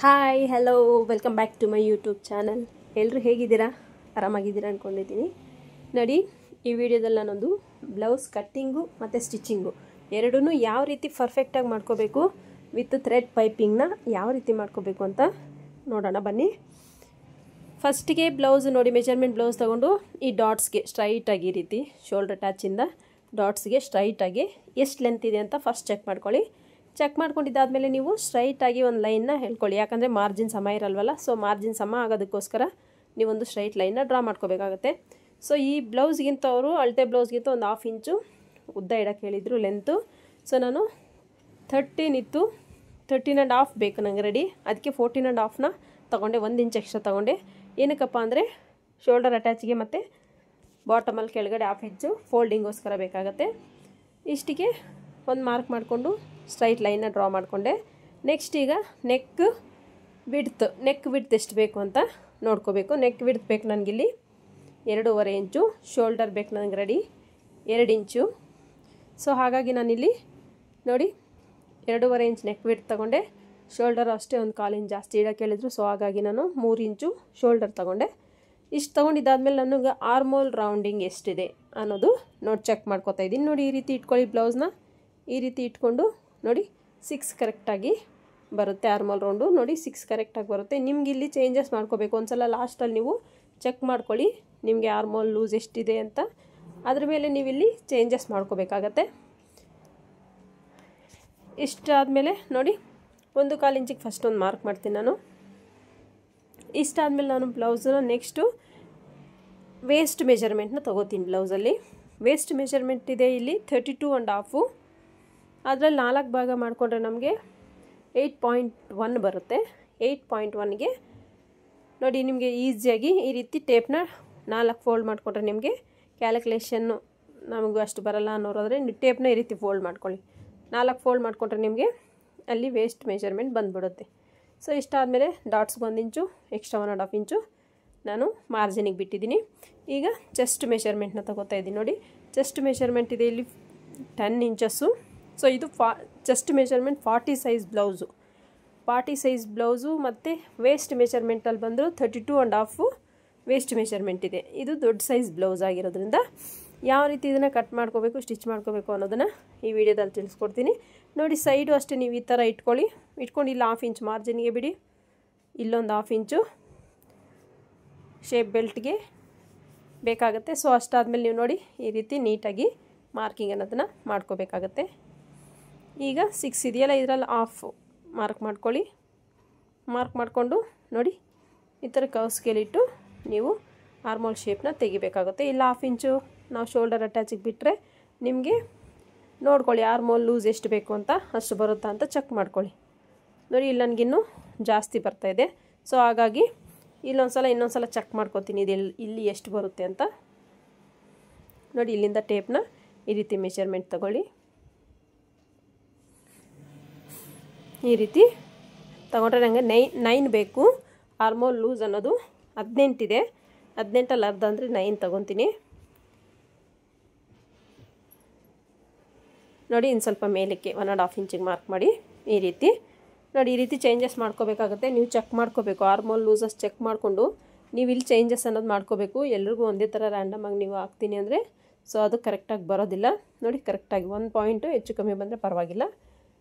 Hi hello welcome back to my YouTube channel. ಎಲ್ಲರೂ ಹೇಗಿದ್ದೀರಾ? ಆರಾಮಾಗಿದ್ದೀರಾ ಅಂದ್ಕೊಂಡಿದ್ದೀನಿ. ನೋಡಿ, ಈ ವಿಡಿಯೋದಲ್ಲಿ ನಾನೊಂದು ಬ್ಲೌಸ್ ಕಟ್ಟಿಂಗು ಮತ್ತು ಸ್ಟಿಚಿಂಗು ಎರಡೂ ಯಾವ ರೀತಿ ಪರ್ಫೆಕ್ಟಾಗಿ ಮಾಡ್ಕೋಬೇಕು ವಿತ್ ಥ್ರೆಡ್ ಪೈಪಿಂಗ್ನ ಯಾವ ರೀತಿ ಮಾಡ್ಕೋಬೇಕು ಅಂತ ನೋಡೋಣ ಬನ್ನಿ. ಫಸ್ಟಿಗೆ ಬ್ಲೌಸ್ ನೋಡಿ, ಮೆಜರ್ಮೆಂಟ್ ಬ್ಲೌಸ್ ತೊಗೊಂಡು ಈ ಡಾಟ್ಸ್ಗೆ ಸ್ಟ್ರೈಟಾಗಿ ಈ ರೀತಿ ಶೋಲ್ಡರ್ ಅಟ್ಯಾಚಿಂದ ಡಾಟ್ಸ್ಗೆ ಸ್ಟ್ರೈಟಾಗಿ ಎಷ್ಟು ಲೆಂತ್ ಇದೆ ಅಂತ ಫಸ್ಟ್ ಚೆಕ್ ಮಾಡ್ಕೊಳ್ಳಿ. ಚೆಕ್ ಮಾಡ್ಕೊಂಡಿದ್ದಾದಮೇಲೆ ನೀವು ಸ್ಟ್ರೈಟಾಗಿ ಒಂದು ಲೈನ್ನ ಹೇಳ್ಕೊಳ್ಳಿ, ಯಾಕಂದರೆ ಮಾರ್ಜಿನ್ ಸಮ ಇರಲ್ವಲ್ಲ. ಸೊ ಮಾರ್ಜಿನ್ ಸಮ ಆಗೋದಕ್ಕೋಸ್ಕರ ನೀವೊಂದು ಸ್ಟ್ರೈಟ್ ಲೈನ್ನ ಡ್ರಾ ಮಾಡ್ಕೋಬೇಕಾಗತ್ತೆ. ಸೊ ಈ ಬ್ಲೌಸ್ಗಿಂತ ಅವರು ಅಳತೆ ಬ್ಲೌಸ್ಗಿಂತ ಒಂದು 1/2 ಇಂಚು ಉದ್ದ ಇಡಕ್ಕೆ ಹೇಳಿದರು ಲೆಂತು. ಸೊ ನಾನು 13 ಇತ್ತು, 13.5 ಬೇಕು ನಂಗೆ ರೆಡಿ. ಅದಕ್ಕೆ 14.5ನ ತೊಗೊಂಡೆ, 1 ಇಂಚ್ ಎಕ್ಸ್ಟ್ರಾ ತೊಗೊಂಡೆ. ಏನಕ್ಕಪ್ಪ ಅಂದರೆ ಶೋಲ್ಡರ್ ಅಟ್ಯಾಚಿಗೆ ಮತ್ತು ಬಾಟಮಲ್ಲಿ ಕೆಳಗಡೆ 1/2 ಇಂಚು ಫೋಲ್ಡಿಂಗೋಸ್ಕರ ಬೇಕಾಗತ್ತೆ. ಇಷ್ಟಿಗೆ ಒಂದು ಮಾರ್ಕ್ ಮಾಡಿಕೊಂಡು ಸ್ಟ್ರೈಟ್ ಲೈನ್ನ ಡ್ರಾ ಮಾಡಿಕೊಂಡೆ. ನೆಕ್ಸ್ಟ್ ಈಗ ನೆಕ್ ವಿಡ್ತ್ ಎಷ್ಟು ಬೇಕು ಅಂತ ನೋಡ್ಕೋಬೇಕು. ನೆಕ್ ವಿಡ್ತ್ ಬೇಕು ನನಗಿಲ್ಲಿ 2.5 ಇಂಚು, ಶೋಲ್ಡರ್ ಬೇಕು ನನಗೆ ರೆಡಿ 2 ಇಂಚು. ಸೊ ಹಾಗಾಗಿ ನಾನಿಲ್ಲಿ ನೋಡಿ 2.5 ಇಂಚ್ ನೆಕ್ ವಿಡ್ತ್ ತೊಗೊಂಡೆ. ಶೋಲ್ಡರ್ ಅಷ್ಟೇ ಒಂದು 1/4 ಇಂಚ್ ಜಾಸ್ತಿ ಇಡಕ್ಕೆ ಹೇಳಿದ್ರು. ಸೊ ಹಾಗಾಗಿ ನಾನು 3 ಇಂಚು ಶೋಲ್ಡರ್ ತೊಗೊಂಡೆ. ಇಷ್ಟು ತೊಗೊಂಡಿದ್ದಾದಮೇಲೆ ನನಗೆ ಆರ್ಮೋಲ್ ರೌಂಡಿಂಗ್ ಎಷ್ಟಿದೆ ಅನ್ನೋದು ನೋಡಿ ಚೆಕ್ ಮಾಡ್ಕೋತಾ ಇದ್ದೀನಿ. ನೋಡಿ, ಈ ರೀತಿ ಇಟ್ಕೊಳ್ಳಿ ಬ್ಲೌಸ್ನ. ಈ ರೀತಿ ಇಟ್ಕೊಂಡು ನೋಡಿ 6 ಕರೆಕ್ಟಾಗಿ ಬರುತ್ತೆ. ಆರ್ಮೋಲ್ ರೌಂಡು ನೋಡಿ 6 ಕರೆಕ್ಟಾಗಿ ಬರುತ್ತೆ. ನಿಮ್ಗೆ ಇಲ್ಲಿ ಚೇಂಜಸ್ ಮಾಡ್ಕೋಬೇಕು. ಒಂದ್ಸಲ ಲಾಸ್ಟಲ್ಲಿ ನೀವು ಚೆಕ್ ಮಾಡ್ಕೊಳ್ಳಿ ನಿಮಗೆ ಆರ್ಮೋಲ್ ಲೂಸ್ ಎಷ್ಟಿದೆ ಅಂತ. ಅದ್ರ ಮೇಲೆ ನೀವಿಲ್ಲಿ ಚೇಂಜಸ್ ಮಾಡ್ಕೋಬೇಕಾಗತ್ತೆ. ಇಷ್ಟಾದಮೇಲೆ ನೋಡಿ 1/4 ಇಂಚಿಗೆ ಫಸ್ಟ್ ಒಂದು ಮಾರ್ಕ್ ಮಾಡ್ತೀನಿ ನಾನು. ಇಷ್ಟಾದಮೇಲೆ ನಾನು ಬ್ಲೌಸನ್ನ ನೆಕ್ಸ್ಟು ವೇಸ್ಟ್ ಮೆಜರ್ಮೆಂಟ್ನ ತೊಗೋತೀನಿ. ಬ್ಲೌಸಲ್ಲಿ ವೇಸ್ಟ್ ಮೆಜರ್ಮೆಂಟ್ ಇದೆ ಇಲ್ಲಿ 32.5. ಅದರಲ್ಲಿ 4 ಭಾಗ ಮಾಡಿಕೊಂಡ್ರೆ ನಮಗೆ 8.1 ಬರುತ್ತೆ. 8.1ಗೆ ನೋಡಿ ನಿಮಗೆ ಈಸಿಯಾಗಿ ಈ ರೀತಿ ಟೇಪ್ನ 4 ಫೋಲ್ಡ್ ಮಾಡಿಕೊಂಡ್ರೆ ನಿಮಗೆ ಕ್ಯಾಲ್ಕುಲೇಷನ್ನು ನಮಗೂ ಅಷ್ಟು ಬರಲ್ಲ ಅನ್ನೋರಾದರೆ ನೀವು ಟೇಪ್ನ ಈ ರೀತಿ ಫೋಲ್ಡ್ ಮಾಡ್ಕೊಳ್ಳಿ. 4 ಫೋಲ್ಡ್ ಮಾಡಿಕೊಂಡ್ರೆ ನಿಮಗೆ ಅಲ್ಲಿ ವೇಸ್ಟ್ ಮೆಜರ್ಮೆಂಟ್ ಬಂದುಬಿಡುತ್ತೆ. ಸೊ ಇಷ್ಟಾದಮೇಲೆ ಡಾಟ್ಸ್ಗೆ 1 ಇಂಚು ಎಕ್ಸ್ಟ್ರಾ 1.5 ಇಂಚು ನಾನು ಮಾರ್ಜಿನಿಗೆ ಬಿಟ್ಟಿದ್ದೀನಿ. ಈಗ ಚೆಸ್ಟ್ ಮೆಷರ್ಮೆಂಟ್ನ ತಗೋತಾ ಇದ್ದೀನಿ. ನೋಡಿ, ಚೆಸ್ಟ್ ಮೆಷರ್ಮೆಂಟ್ ಇದೆ ಇಲ್ಲಿ 10 ಇಂಚಸ್ಸು. ಸೊ ಇದು chest measurement 40 size blouse. 40 size blouse ಮತ್ತು ವೇಸ್ಟ್ ಮೆಷರ್ಮೆಂಟಲ್ಲಿ ಬಂದರೂ 32.5 ವೇಸ್ಟ್ ಮೆಷರ್ಮೆಂಟ್ ಇದೆ. ಇದು ದೊಡ್ಡ ಸೈಜ್ ಬ್ಲೌಸ್ ಆಗಿರೋದ್ರಿಂದ ಯಾವ ರೀತಿ ಇದನ್ನು ಕಟ್ ಮಾಡ್ಕೋಬೇಕು, ಸ್ಟಿಚ್ ಮಾಡ್ಕೋಬೇಕು ಅನ್ನೋದನ್ನು ಈ ವಿಡಿಯೋದಲ್ಲಿ ತಿಳಿಸ್ಕೊಡ್ತೀನಿ. ನೋಡಿ, ಸೈಡು ಅಷ್ಟೇ ನೀವು ಈ ಥರ ಇಟ್ಕೊಂಡು ಇಲ್ಲಿ 1/2 ಇಂಚ್ ಮಾರ್ಜಿನ್ಗೆ ಬಿಡಿ. ಇಲ್ಲೊಂದು 1/2 ಇಂಚು ಶೇಪ್ ಬೆಲ್ಟ್ಗೆ ಬೇಕಾಗುತ್ತೆ. ಸೊ ಅಷ್ಟಾದಮೇಲೆ ನೀವು ನೋಡಿ ಈ ರೀತಿ ನೀಟಾಗಿ ಮಾರ್ಕಿಂಗ್ ಅನ್ನೋದನ್ನು ಮಾಡ್ಕೋಬೇಕಾಗತ್ತೆ. ಈಗ 6 ಇದೆಯಲ್ಲ, ಇದರಲ್ಲಿ 1/2 ಮಾರ್ಕ್ ಮಾಡ್ಕೊಳ್ಳಿ. ಮಾರ್ಕ್ ಮಾಡಿಕೊಂಡು ನೋಡಿ ಈ ಥರ ಕರ್ವ್ ಸ್ಕೇಲಿಟ್ಟು ನೀವು ಆರ್ಮೋಲ್ ಶೇಪ್ನ ತೆಗಿಬೇಕಾಗುತ್ತೆ. ಇಲ್ಲ 1/2 ಇಂಚು ನಾವು ಶೋಲ್ಡರ್ ಅಟ್ಯಾಚಿಗೆ ಬಿಟ್ಟರೆ ನಿಮಗೆ ನೋಡ್ಕೊಳ್ಳಿ ಆರ್ಮೋಲ್ ಲೂಸ್ ಎಷ್ಟು ಬೇಕು ಅಂತ, ಅಷ್ಟು ಬರುತ್ತಾ ಅಂತ ಚೆಕ್ ಮಾಡ್ಕೊಳ್ಳಿ. ನೋಡಿ, ಇಲ್ಲಿ ನನಗಿನ್ನೂ ಜಾಸ್ತಿ ಬರ್ತಾಯಿದೆ. ಸೊ ಹಾಗಾಗಿ ಇನ್ನೊಂದು ಸಲ ಚೆಕ್ ಮಾಡ್ಕೊತೀನಿ ಇಲ್ಲಿ ಎಷ್ಟು ಬರುತ್ತೆ ಅಂತ. ನೋಡಿ, ಇಲ್ಲಿಂದ ಟೇಪ್ನ ಈ ರೀತಿ ಮೆಷರ್ಮೆಂಟ್ ತಗೊಳ್ಳಿ. ಈ ರೀತಿ ತಗೊಂಡ್ರೆ ನನಗೆ 9 ಬೇಕು. ಆರ್ಮೋಲ್ ಲೂಸ್ ಅನ್ನೋದು 18 ಇದೆ. 18ಅಲ್ಲಿ ಅರ್ಧ ಅಂದರೆ 9 ತೊಗೊತೀನಿ. ನೋಡಿ, ಇನ್ನು ಸ್ವಲ್ಪ ಮೇಲಕ್ಕೆ 1.5 ಇಂಚಿಗೆ ಮಾರ್ಕ್ ಮಾಡಿ ಈ ರೀತಿ. ನೋಡಿ, ಈ ರೀತಿ ಚೇಂಜಸ್ ಮಾಡ್ಕೋಬೇಕಾಗುತ್ತೆ. ನೀವು ಚೆಕ್ ಮಾಡ್ಕೋಬೇಕು ಆರ್ಮೋಲ್ ಲೂಸಸ್ ಚೆಕ್ ಮಾಡಿಕೊಂಡು ನೀವು ಇಲ್ಲಿ ಚೇಂಜಸ್ ಅನ್ನೋದು ಮಾಡ್ಕೋಬೇಕು. ಎಲ್ರಿಗೂ ಒಂದೇ ಥರ ರ್ಯಾಂಡಮಾಗಿ ನೀವು ಹಾಕ್ತೀನಿ ಅಂದರೆ ಸೊ ಅದು ಕರೆಕ್ಟಾಗಿ ಬರೋದಿಲ್ಲ. ನೋಡಿ, ಕರೆಕ್ಟಾಗಿ 1 ಪಾಯಿಂಟು ಹೆಚ್ಚು ಕಮ್ಮಿ ಬಂದರೆ ಪರವಾಗಿಲ್ಲ.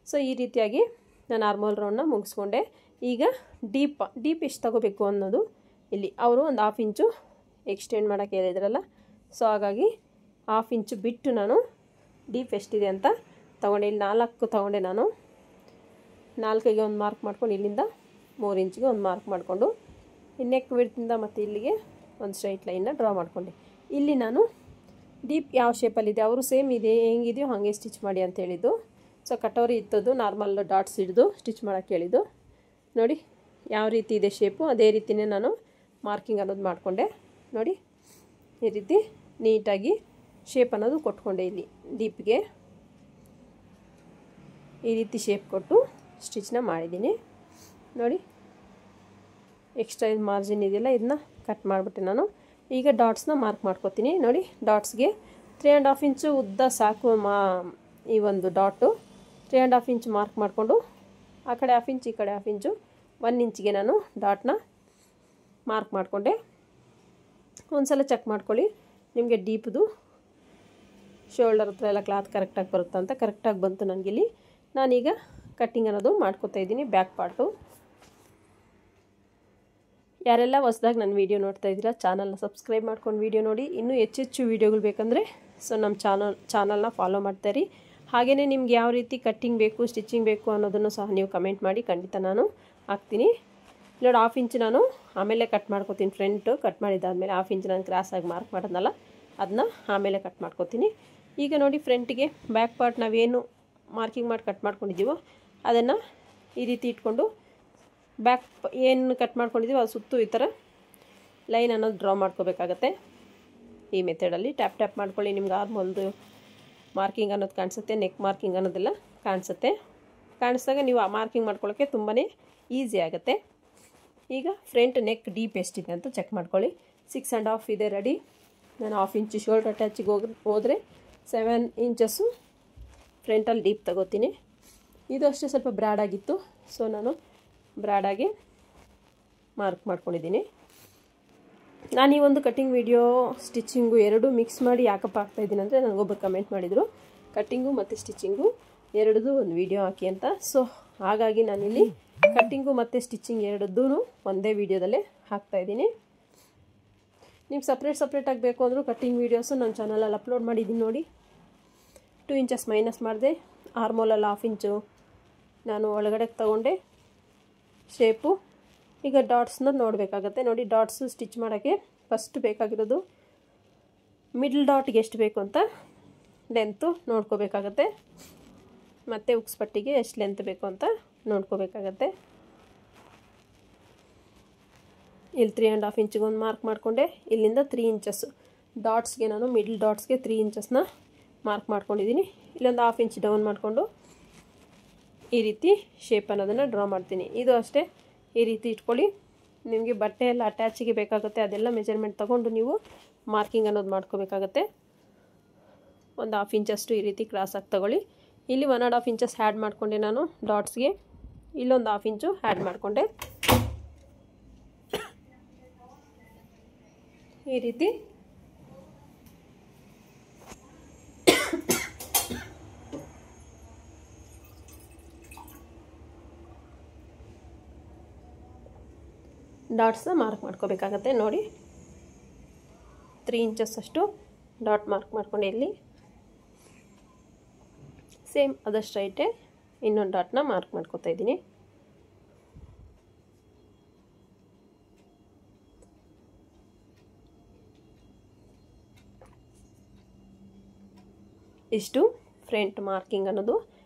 ಸೊ ಈ ರೀತಿಯಾಗಿ ನಾನು ಆರ್ಮೋಲ್ ರೌಂಡನ್ನ ಮುಗಿಸ್ಕೊಂಡೆ. ಈಗ ಡೀಪ್ ಎಷ್ಟು ತೊಗೋಬೇಕು ಅನ್ನೋದು ಇಲ್ಲಿ ಅವರು ಒಂದು 1/2 ಇಂಚು ಎಕ್ಸ್ಟೆಂಡ್ ಮಾಡೋಕ್ಕೆ ಹೇಳಿದ್ರಲ್ಲ. ಸೊ ಹಾಗಾಗಿ 1/2 ಇಂಚು ಬಿಟ್ಟು ನಾನು ಡೀಪ್ ಎಷ್ಟಿದೆ ಅಂತ ತೊಗೊಂಡೆ. ಇಲ್ಲಿ 4 ತೊಗೊಂಡೆ ನಾನು. 4ಗೆ ಒಂದು ಮಾರ್ಕ್ ಮಾಡ್ಕೊಂಡು ಇಲ್ಲಿಂದ 3 ಇಂಚಿಗೆ ಒಂದು ಮಾರ್ಕ್ ಮಾಡಿಕೊಂಡು ಈ ನೆಕ್ ವಿಡ್ತಿಂದ ಮತ್ತು ಇಲ್ಲಿಗೆ ಒಂದು ಸ್ಟ್ರೈಟ್ ಲೈನ್ನ ಡ್ರಾ ಮಾಡಿಕೊಂಡೆ. ಇಲ್ಲಿ ನಾನು ಡೀಪ್ ಯಾವ ಶೇಪಲ್ಲಿದೆ ಅವರು ಸೇಮ್ ಇದೆ ಹೆಂಗಿದೆಯೋ ಹಾಗೆ ಸ್ಟಿಚ್ ಮಾಡಿ ಅಂತ ಹೇಳಿದ್ದು. ಸೊ ಕಟೋರಿ ಇತ್ತದು ನಾರ್ಮಲ್ ಡಾಟ್ಸ್ ಹಿಡಿದು ಸ್ಟಿಚ್ ಮಾಡೋಕ್ಕೆ ಹೇಳಿದ್ದು. ನೋಡಿ ಯಾವ ರೀತಿ ಇದೆ ಶೇಪು, ಅದೇ ರೀತಿಯೇ ನಾನು ಮಾರ್ಕಿಂಗ್ ಅನ್ನೋದು ಮಾಡಿಕೊಂಡೆ. ನೋಡಿ, ಈ ರೀತಿ ನೀಟಾಗಿ ಶೇಪ್ ಅನ್ನೋದು ಕೊಟ್ಕೊಂಡೆ. ಇಲ್ಲಿ ಡೀಪ್ಗೆ ಈ ರೀತಿ ಶೇಪ್ ಕೊಟ್ಟು ಸ್ಟಿಚ್ನ ಮಾಡಿದ್ದೀನಿ. ನೋಡಿ, ಎಕ್ಸ್ಟ್ರಾ ಮಾರ್ಜಿನ್ ಇದೆಯಲ್ಲ ಇದನ್ನ ಕಟ್ ಮಾಡಿಬಿಟ್ಟೆ ನಾನು. ಈಗ ಡಾಟ್ಸ್ನ ಮಾರ್ಕ್ ಮಾಡ್ಕೊತೀನಿ. ನೋಡಿ, ಡಾಟ್ಸ್ಗೆ 3.5 ಇಂಚು ಉದ್ದ ಸಾಕು. ಈ ಒಂದು ಡಾಟು 3.5 ಇಂಚ್ ಮಾರ್ಕ್ ಮಾಡಿಕೊಂಡು ಆ ಕಡೆ 1/2 ಇಂಚ್ ಈ ಕಡೆ 1/2 ಇಂಚು 1 ಇಂಚಿಗೆ ನಾನು ಡಾಟ್ನ ಮಾರ್ಕ್ ಮಾಡಿಕೊಂಡೆ. ಒಂದು ಸಲ ಚೆಕ್ ಮಾಡ್ಕೊಳ್ಳಿ ನಿಮಗೆ ಡೀಪ್ದು ಶೋಲ್ಡರ್ ಹತ್ರ ಎಲ್ಲ ಕ್ಲಾತ್ ಕರೆಕ್ಟಾಗಿ ಬರುತ್ತಾ ಅಂತ. ಕರೆಕ್ಟಾಗಿ ಬಂತು ನನಗಿಲ್ಲಿ. ನಾನೀಗ ಕಟ್ಟಿಂಗ್ ಅನ್ನೋದು ಮಾಡ್ಕೊತಾ ಇದ್ದೀನಿ ಬ್ಯಾಕ್ ಪಾರ್ಟು. ಯಾರೆಲ್ಲ ಹೊಸದಾಗಿ ನನ್ನ ವೀಡಿಯೋ ನೋಡ್ತಾ ಇದ್ದೀರಾ ಚಾನಲ್ನ ಸಬ್ಸ್ಕ್ರೈಬ್ ಮಾಡ್ಕೊಂಡು ವೀಡಿಯೋ ನೋಡಿ. ಇನ್ನೂ ಹೆಚ್ಚೆಚ್ಚು ವೀಡಿಯೋಗಳು ಬೇಕಂದರೆ ಸೊ ನಮ್ಮ ಚಾನಲ್ನ ಫಾಲೋ ಮಾಡ್ತಾಯಿರಿ. ಹಾಗೆಯೇ ನಿಮ್ಗೆ ಯಾವ ರೀತಿ ಕಟ್ಟಿಂಗ್ ಬೇಕು ಸ್ಟಿಚಿಂಗ್ ಬೇಕು ಅನ್ನೋದನ್ನು ಸಹ ನೀವು ಕಮೆಂಟ್ ಮಾಡಿ, ಖಂಡಿತ ನಾನು ಹಾಕ್ತೀನಿ. ನೋಡಿ 1/2 ಇಂಚ್ ನಾನು ಆಮೇಲೆ ಕಟ್ ಮಾಡ್ಕೊತೀನಿ. ಫ್ರಂಟು ಕಟ್ ಮಾಡಿದ್ದಾದಮೇಲೆ 1/2 ಇಂಚ್ ನಾನು ಕ್ರಾಸಾಗಿ ಮಾರ್ಕ್ ಮಾಡೋದಲ್ಲ, ಅದನ್ನ ಆಮೇಲೆ ಕಟ್ ಮಾಡ್ಕೊತೀನಿ. ಈಗ ನೋಡಿ ಫ್ರಂಟಿಗೆ ಬ್ಯಾಕ್ ಪಾರ್ಟ್ ನಾವೇನು ಮಾರ್ಕಿಂಗ್ ಮಾಡಿ ಕಟ್ ಮಾಡ್ಕೊಂಡಿದ್ದೀವೋ ಅದನ್ನು ಈ ರೀತಿ ಇಟ್ಕೊಂಡು ಬ್ಯಾಕ್ ಏನು ಕಟ್ ಮಾಡ್ಕೊಂಡಿದ್ದೀವೋ ಅದು ಸುತ್ತು ಈ ಥರ ಲೈನ್ ಅನ್ನೋದು ಡ್ರಾ ಮಾಡ್ಕೋಬೇಕಾಗತ್ತೆ. ಈ ಮೆಥಡಲ್ಲಿ ಟ್ಯಾಪ್ ಮಾಡ್ಕೊಳ್ಳಿ. ನಿಮ್ಗೆ ಆರ್ಮೋಲ್ದು ಮಾರ್ಕಿಂಗ್ ಅನ್ನೋದು ಕಾಣಿಸುತ್ತೆ, ನೆಕ್ ಮಾರ್ಕಿಂಗ್ ಅನ್ನೋದೆಲ್ಲ ಕಾಣಿಸುತ್ತೆ. ಕಾಣಿಸಿದಾಗ ನೀವು ಆ ಮಾರ್ಕಿಂಗ್ ಮಾಡ್ಕೊಳ್ಳೋಕ್ಕೆ ತುಂಬಾ ಈಸಿ ಆಗುತ್ತೆ. ಈಗ ಫ್ರಂಟ್ ನೆಕ್ ಡೀಪ್ ಎಷ್ಟಿದೆ ಅಂತ ಚೆಕ್ ಮಾಡ್ಕೊಳ್ಳಿ. 6 1/2 ಇದೆ ರೆಡಿ. ನಾನು 1/2 ಇಂಚ್ ಶೋಲ್ಡರ್ ಅಟ್ಯಾಚಿಗೆ ಹೋದರೆ 7 ಇಂಚಸ್ಸು ಫ್ರಂಟಲ್ಲಿ ಡೀಪ್ ತಗೋತೀನಿ. ಇದು ಅಷ್ಟೇ ಸ್ವಲ್ಪ ಬ್ರಾಡಾಗಿತ್ತು, ಸೊ ನಾನು ಬ್ರಾಡಾಗಿ ಮಾರ್ಕ್ ಮಾಡ್ಕೊಂಡಿದ್ದೀನಿ. ನಾನು ಈ ಒಂದು ಕಟ್ಟಿಂಗ್ ವಿಡಿಯೋ ಸ್ಟಿಚಿಂಗು ಎರಡೂ ಮಿಕ್ಸ್ ಮಾಡಿ ಯಾಕಪ್ಪ ಹಾಕ್ತಾಯಿದ್ದೀನಿ ಅಂದರೆ ನನಗೊಬ್ಬರು ಕಮೆಂಟ್ ಮಾಡಿದರು ಕಟ್ಟಿಂಗು ಮತ್ತು ಸ್ಟಿಚಿಂಗು ಎರಡೂ ಒಂದು ವಿಡಿಯೋ ಹಾಕಿ ಅಂತ. ಸೊ ಹಾಗಾಗಿ ನಾನಿಲ್ಲಿ ಕಟ್ಟಿಂಗು ಮತ್ತು ಸ್ಟಿಚಿಂಗ್ ಎರಡದ್ದೂ ಒಂದೇ ವಿಡಿಯೋದಲ್ಲೇ ಹಾಕ್ತಾಯಿದ್ದೀನಿ. ನಿಮ್ಗೆ ಸಪ್ರೇಟಾಗಿ ಬೇಕು ಅಂದರೂ ಕಟ್ಟಿಂಗ್ ವೀಡಿಯೋಸು ನನ್ನ ಚಾನಲಲ್ಲಿ ಅಪ್ಲೋಡ್ ಮಾಡಿದ್ದೀನಿ ನೋಡಿ. 2 ಇಂಚಸ್ ಮೈನಸ್ ಮಾಡಿದೆ. ಆರ್ಮೋಲಲ್ಲಿ 1/2 ಇಂಚು ನಾನು ಒಳಗಡೆ ತಗೊಂಡೆ ಶೇಪು. ಈಗ ಡಾಟ್ಸ್ನ ನೋಡಬೇಕಾಗತ್ತೆ. ನೋಡಿ ಡಾಟ್ಸು ಸ್ಟಿಚ್ ಮಾಡೋಕ್ಕೆ ಫಸ್ಟ್ ಬೇಕಾಗಿರೋದು ಮಿಡ್ಲ್ ಡಾಟ್ಗೆ ಎಷ್ಟು ಬೇಕು ಅಂತ ಲೆಂತು ನೋಡ್ಕೋಬೇಕಾಗತ್ತೆ. ಮತ್ತು ಉಕ್ಸ್ ಪಟ್ಟಿಗೆ ಎಷ್ಟು ಲೆಂತ್ ಬೇಕು ಅಂತ ನೋಡ್ಕೋಬೇಕಾಗತ್ತೆ. ಇಲ್ಲಿ 3 1/2 ಇಂಚಿಗೆ ಒಂದು ಮಾರ್ಕ್ ಮಾಡಿಕೊಂಡೆ. ಇಲ್ಲಿಂದ 3 ಇಂಚಸ್ ಡಾಟ್ಸ್ಗೆ ನಾನು ಮಿಡ್ಲ್ ಡಾಟ್ಸ್ಗೆ 3 ಇಂಚಸ್ನ ಮಾರ್ಕ್ ಮಾಡ್ಕೊಂಡಿದ್ದೀನಿ. ಇಲ್ಲೊಂದು 1/2 ಇಂಚ್ ಡೌನ್ ಮಾಡಿಕೊಂಡು ಈ ರೀತಿ ಶೇಪ್ ಅನ್ನೋದನ್ನು ಡ್ರಾ ಮಾಡ್ತೀನಿ. ಇದು ಅಷ್ಟೇ ಈ ರೀತಿ ಇಟ್ಕೊಳ್ಳಿ. ನಿಮಗೆ ಬಟ್ಟೆ ಎಲ್ಲ ಅಟ್ಯಾಚಿಗೆ ಬೇಕಾಗುತ್ತೆ, ಅದೆಲ್ಲ ಮೆಜರ್ಮೆಂಟ್ ತೊಗೊಂಡು ನೀವು ಮಾರ್ಕಿಂಗ್ ಅನ್ನೋದು ಮಾಡ್ಕೋಬೇಕಾಗತ್ತೆ. ಒಂದು 1/2 ಇಂಚಷ್ಟು ಈ ರೀತಿ ಕ್ರಾಸಾಗಿ ತಗೊಳ್ಳಿ. ಇಲ್ಲಿ 1 1/2 ಇಂಚಸ್ ಆ್ಯಡ್ ಮಾಡಿಕೊಂಡೆ ನಾನು ಡಾಟ್ಸ್ಗೆ. ಇಲ್ಲೊಂದು 1/2 ಇಂಚು ಆ್ಯಡ್ ಮಾಡಿಕೊಂಡೆ. ಈ ರೀತಿ ಡಾಟ್ಸ್ನ ಮಾರ್ಕ್ ಮಾಡ್ಕೋಬೇಕಾಗತ್ತೆ. ನೋಡಿ 3 ಇಂಚಸ್ ಅಷ್ಟು ಡಾಟ್ ಮಾರ್ಕ್ ಮಾಡ್ಕೊಂಡು ಇಲ್ಲಿ ಸೇಮ್ ಅದಷ್ಟು ರೈಟೇ ಇನ್ನೊಂದು ಡಾಟ್ನ ಮಾರ್ಕ್ ಮಾಡ್ಕೋತಾ ಇದ್ದೀನಿ. ಇಷ್ಟು ಫ್ರಂಟ್ ಮಾರ್ಕಿಂಗ್ ಅನ್ನೋದು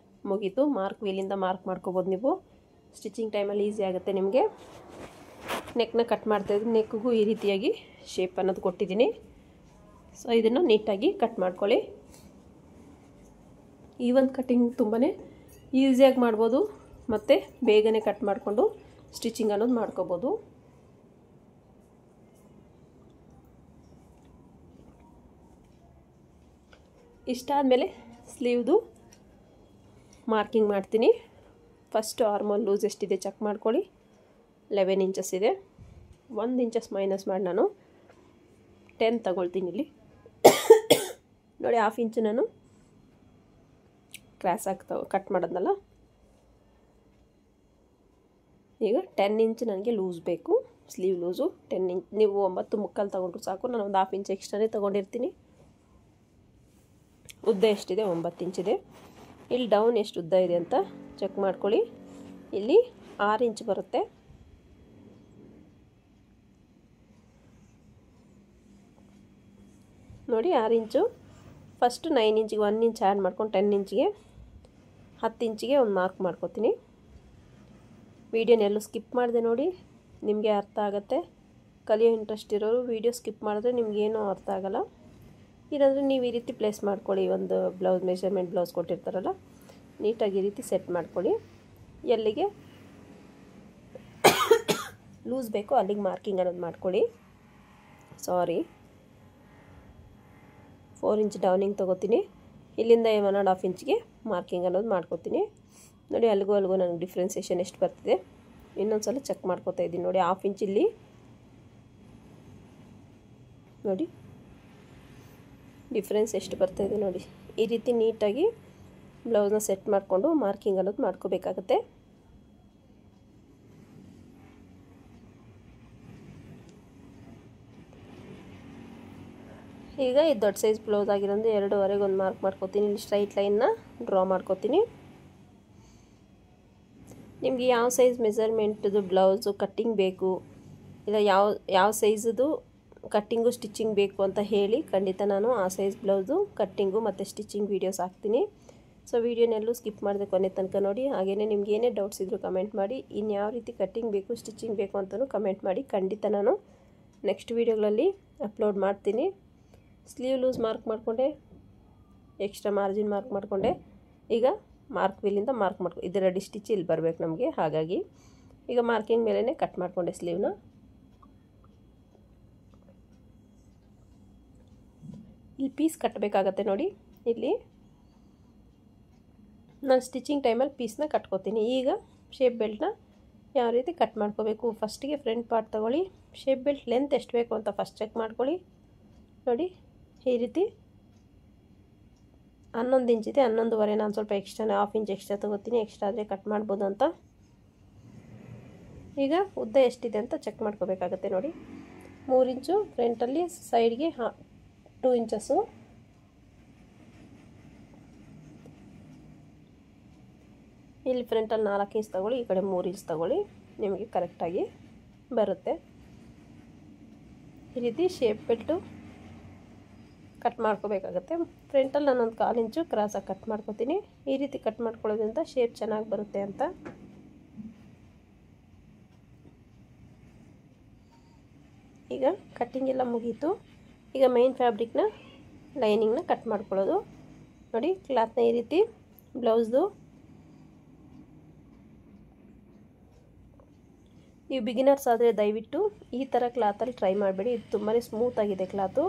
ಮುಗೀತು. ಮಾರ್ಕ್ ವೀಲಿಂದ ಮಾರ್ಕ್ ಮಾಡ್ಕೋಬೋದು ನೀವು. ಸ್ಟಿಚಿಂಗ್ ಟೈಮಲ್ಲಿ ಈಸಿ ಆಗುತ್ತೆ ನಿಮಗೆ. ನೆಕ್ನ ಕಟ್ ಮಾಡ್ತಾಯಿದ್ದೀನಿ. ನೆಕ್ಗೂ ಈ ರೀತಿಯಾಗಿ ಶೇಪ್ ಅನ್ನೋದು ಕೊಟ್ಟಿದ್ದೀನಿ. ಸೊ ಇದನ್ನು ನೀಟಾಗಿ ಕಟ್ ಮಾಡ್ಕೊಳ್ಳಿ. ಈ ಒಂದು ಕಟ್ಟಿಂಗ್ ತುಂಬಾ ಈಸಿಯಾಗಿ ಮಾಡ್ಬೋದು ಮತ್ತು ಬೇಗನೆ ಕಟ್ ಮಾಡಿಕೊಂಡು ಸ್ಟಿಚಿಂಗ್ ಅನ್ನೋದು ಮಾಡ್ಕೋಬೋದು. ಇಷ್ಟಾದಮೇಲೆ ಸ್ಲೀವ್ದು ಮಾರ್ಕಿಂಗ್ ಮಾಡ್ತೀನಿ. ಫಸ್ಟ್ ಆರ್ಮೋಲ್ ಲೂಸ್ ಎಷ್ಟಿದೆ ಚೆಕ್ ಮಾಡ್ಕೊಳ್ಳಿ. 11 ಇಂಚಸ್ ಇದೆ. 1 ಇಂಚಸ್ ಮೈನಸ್ ಮಾಡಿ ನಾನು 10 ತಗೊಳ್ತೀನಿ. ಇಲ್ಲಿ ನೋಡಿ 1/2 ಇಂಚು ನಾನು ಕ್ರಾಸಾಗಿ ಕಟ್ ಮಾಡೋದಲ್ಲ. ಈಗ 10 ಇಂಚ್ ನನಗೆ ಲೂಸ್ ಬೇಕು, ಸ್ಲೀವ್ ಲೂಸು 10 ಇಂಚ್. ನೀವು 9 ಮುಕ್ಕಾಲು ತೊಗೊಂಡ್ರು ಸಾಕು. ನಾನು ಒಂದು 1/2 ಇಂಚ್ ಎಕ್ಸ್ಟ್ರಾನೇ ತೊಗೊಂಡಿರ್ತೀನಿ. ಉದ್ದ ಎಷ್ಟಿದೆ 9 ಇಂಚಿದೆ. ಇಲ್ಲಿ ಡೌನ್ ಎಷ್ಟು ಉದ್ದ ಇದೆ ಅಂತ ಚೆಕ್ ಮಾಡ್ಕೊಳ್ಳಿ. ಇಲ್ಲಿ 6 ಇಂಚ್ ಬರುತ್ತೆ. ನೋಡಿ 6 ಇಂಚು. ಫಸ್ಟು 9 ಇಂಚಿಗೆ 1 ಇಂಚ್ ಆ್ಯಡ್ ಮಾಡ್ಕೊಂಡು 10 ಇಂಚಿಗೆ 10 ಇಂಚಿಗೆ ಒಂದು ಮಾರ್ಕ್ ಮಾಡ್ಕೊತೀನಿ. ವೀಡಿಯೋನೆಲ್ಲೂ ಸ್ಕಿಪ್ ಮಾಡಿದೆ ನೋಡಿ, ನಿಮಗೆ ಅರ್ಥ ಆಗುತ್ತೆ. ಕಲಿಯೋ ಇಂಟ್ರೆಸ್ಟ್ ಇರೋರು ವೀಡಿಯೋ ಸ್ಕಿಪ್ ಮಾಡಿದ್ರೆ ನಿಮಗೇನೂ ಅರ್ಥ ಆಗೋಲ್ಲ. ಇಲ್ಲಾಂದರೆ ನೀವು ಈ ರೀತಿ ಪ್ಲೇಸ್ ಮಾಡ್ಕೊಳ್ಳಿ. ಒಂದು ಬ್ಲೌಸ್ ಮೆಷರ್ಮೆಂಟ್ ಬ್ಲೌಸ್ ಕೊಟ್ಟಿರ್ತಾರಲ್ಲ, ನೀಟಾಗಿ ಈ ರೀತಿ ಸೆಟ್ ಮಾಡ್ಕೊಳ್ಳಿ. ಎಲ್ಲಿಗೆ ಲೂಸ್ ಬೇಕೋ ಅಲ್ಲಿಗೆ ಮಾರ್ಕಿಂಗ್ ಅನ್ನೋದು ಮಾಡ್ಕೊಳ್ಳಿ. 4 ಇಂಚ್ ಡೌನಿಂಗ್ ತೊಗೋತೀನಿ. ಇಲ್ಲಿಂದ 1 1/2 ಇಂಚಿಗೆ ಮಾರ್ಕಿಂಗ್ ಅನ್ನೋದು ಮಾಡ್ಕೊತೀನಿ. ನೋಡಿ ಅಲ್ಲಿಗೂ ನನಗೆ ಡಿಫ್ರೆನ್ಸಿಯೇಷನ್ ಎಷ್ಟು ಬರ್ತಿದೆ. ಇನ್ನೊಂದು ಸಲ ಚೆಕ್ ಮಾಡ್ಕೋತಾ ಇದ್ದೀನಿ ನೋಡಿ. 1/2 ಇಂಚ್ ಇಲ್ಲಿ ನೋಡಿ ಡಿಫ್ರೆನ್ಸ್ ಎಷ್ಟು ಬರ್ತಾಯಿದೆ ನೋಡಿ. ಈ ರೀತಿ ನೀಟಾಗಿ ಬ್ಲೌಸ್ನ ಸೆಟ್ ಮಾಡಿಕೊಂಡು ಮಾರ್ಕಿಂಗ್ ಅನ್ನೋದು ಮಾಡ್ಕೋಬೇಕಾಗತ್ತೆ. ಈಗ ಈ ದೊಡ್ಡ ಸೈಜ್ ಬ್ಲೌಸ್ ಆಗಿರೋದು 2.5 ಒಂದು ಮಾರ್ಕ್ ಮಾಡ್ಕೋತೀನಿ. ಇಲ್ಲಿ ಸ್ಟ್ರೈಟ್ ಲೈನ್ನ ಡ್ರಾ ಮಾಡ್ಕೋತೀನಿ. ನಿಮಗೆ ಯಾವ ಸೈಜ್ ಮೆಜರ್ಮೆಂಟ್ದು ಬ್ಲೌಸು ಕಟ್ಟಿಂಗ್ ಬೇಕು, ಇಲ್ಲ ಯಾವ ಸೈಜದು ಕಟ್ಟಿಂಗು ಸ್ಟಿಚಿಂಗ್ ಬೇಕು ಅಂತ ಹೇಳಿ ಖಂಡಿತ ನಾನು ಆ ಸೈಜ್ ಬ್ಲೌಸು ಕಟ್ಟಿಂಗು ಮತ್ತು ಸ್ಟಿಚಿಂಗ್ ವೀಡಿಯೋಸ್ ಹಾಕ್ತೀನಿ. ಸೊ ವೀಡಿಯೋನೆಲ್ಲೂ ಸ್ಕಿಪ್ ಮಾಡಿದೆ ಕೊನೆ ತನಕ ನೋಡಿ. ಹಾಗೆಯೇ ನಿಮ್ಗೆ ಏನೇ ಡೌಟ್ಸ್ ಇದ್ದರೂ ಕಮೆಂಟ್ ಮಾಡಿ. ಇನ್ಯಾವ ರೀತಿ ಕಟ್ಟಿಂಗ್ ಬೇಕು ಸ್ಟಿಚಿಂಗ್ ಬೇಕು ಅಂತಲೂ ಕಮೆಂಟ್ ಮಾಡಿ. ಖಂಡಿತ ನಾನು ನೆಕ್ಸ್ಟ್ ವೀಡಿಯೋಗಳಲ್ಲಿ ಅಪ್ಲೋಡ್ ಮಾಡ್ತೀನಿ. ಸ್ಲೀವ್ ಲೂಸ್ ಮಾರ್ಕ್ ಮಾಡಿಕೊಂಡೆ, ಎಕ್ಸ್ಟ್ರಾ ಮಾರ್ಜಿನ್ ಮಾರ್ಕ್ ಮಾಡಿಕೊಂಡೆ. ಈಗ ಮಾರ್ಕ್ ವೀಲಿಂದ ಮಾರ್ಕ್ ಮಾಡ್ಕೊ, ಇದು ರೆಡಿ ಸ್ಟಿಚ್ ಇಲ್ಲಿ ಬರಬೇಕು ನಮಗೆ. ಹಾಗಾಗಿ ಈಗ ಮಾರ್ಕಿಂಗ್ ಮೇಲೇ ಕಟ್ ಮಾಡಿಕೊಂಡೆ ಸ್ಲೀವ್ನ. ಇಲ್ಲಿ ಪೀಸ್ ಕಟ್ಟಬೇಕಾಗತ್ತೆ ನೋಡಿ. ಇಲ್ಲಿ ನಾನು ಸ್ಟಿಚಿಂಗ್ ಟೈಮಲ್ಲಿ ಪೀಸ್ನ ಕಟ್ಕೋತೀನಿ. ಈಗ ಶೇಪ್ ಬೆಲ್ಟ್ನ ಯಾವ ರೀತಿ ಕಟ್ ಮಾಡ್ಕೋಬೇಕು, ಫಸ್ಟಿಗೆ ಫ್ರಂಟ್ ಪಾರ್ಟ್ ತೊಗೊಳ್ಳಿ. ಶೇಪ್ ಬೆಲ್ಟ್ ಲೆಂತ್ ಎಷ್ಟು ಬೇಕು ಅಂತ ಫಸ್ಟ್ ಚೆಕ್ ಮಾಡ್ಕೊಳ್ಳಿ ನೋಡಿ. ಈ ರೀತಿ 11 ಇಂಚ್ ಇದೆ, 11.5 ನಾನು ಸ್ವಲ್ಪ ಎಕ್ಸ್ಟ್ರಾ 1/2 ಇಂಚ್ ಎಕ್ಸ್ಟ್ರಾ ತೊಗೋತೀನಿ. ಎಕ್ಸ್ಟ್ರಾ ಆದರೆ ಕಟ್ ಮಾಡ್ಬೋದು ಅಂತ. ಈಗ ಉದ್ದ ಎಷ್ಟಿದೆ ಅಂತ ಚೆಕ್ ಮಾಡ್ಕೋಬೇಕಾಗತ್ತೆ ನೋಡಿ. 3 ಇಂಚು ಫ್ರಂಟಲ್ಲಿ, ಸೈಡ್ಗೆ 2 ಇಂಚಸ್ಸು. ಇಲ್ಲಿ ಫ್ರಂಟಲ್ಲಿ 4 ಇಂಚ್ ತೊಗೊಳ್ಳಿ, ಈ ಕಡೆ 3 ಇಂಚ್ ತೊಗೊಳ್ಳಿ, ನಿಮಗೆ ಕರೆಕ್ಟಾಗಿ ಬರುತ್ತೆ. ಈ ರೀತಿ ಶೇಪ್ ಬೆಲ್ಟು ಕಟ್ ಮಾಡ್ಕೋಬೇಕಾಗತ್ತೆ. ಫ್ರಂಟಲ್ಲಿ ನಾನು 1/4 ಇಂಚು ಕ್ರಾಸಾಗಿ ಕಟ್ ಮಾಡ್ಕೋತೀನಿ. ಈ ರೀತಿ ಕಟ್ ಮಾಡ್ಕೊಳ್ಳೋದ್ರಿಂದ ಶೇಪ್ ಚೆನ್ನಾಗಿ ಬರುತ್ತೆ ಅಂತ. ಈಗ ಕಟ್ಟಿಂಗ್ ಎಲ್ಲ ಮುಗೀತು. ಈಗ ಮೈನ್ ಫ್ಯಾಬ್ರಿಕ್ನ ಲೈನಿಂಗ್ನ ಕಟ್ ಮಾಡ್ಕೊಳ್ಳೋದು ನೋಡಿ. ಕ್ಲಾತ್ನ ಈ ರೀತಿ ಬ್ಲೌಸ್ದು ನೀವು ಬಿಗಿನರ್ಸ್ ಆದರೆ ದಯವಿಟ್ಟು ಈ ಥರ ಕ್ಲಾತಲ್ಲಿ ಟ್ರೈ ಮಾಡಬೇಡಿ. ಇದು ತುಂಬಾ ಸ್ಮೂತಾಗಿದೆ ಕ್ಲಾತು.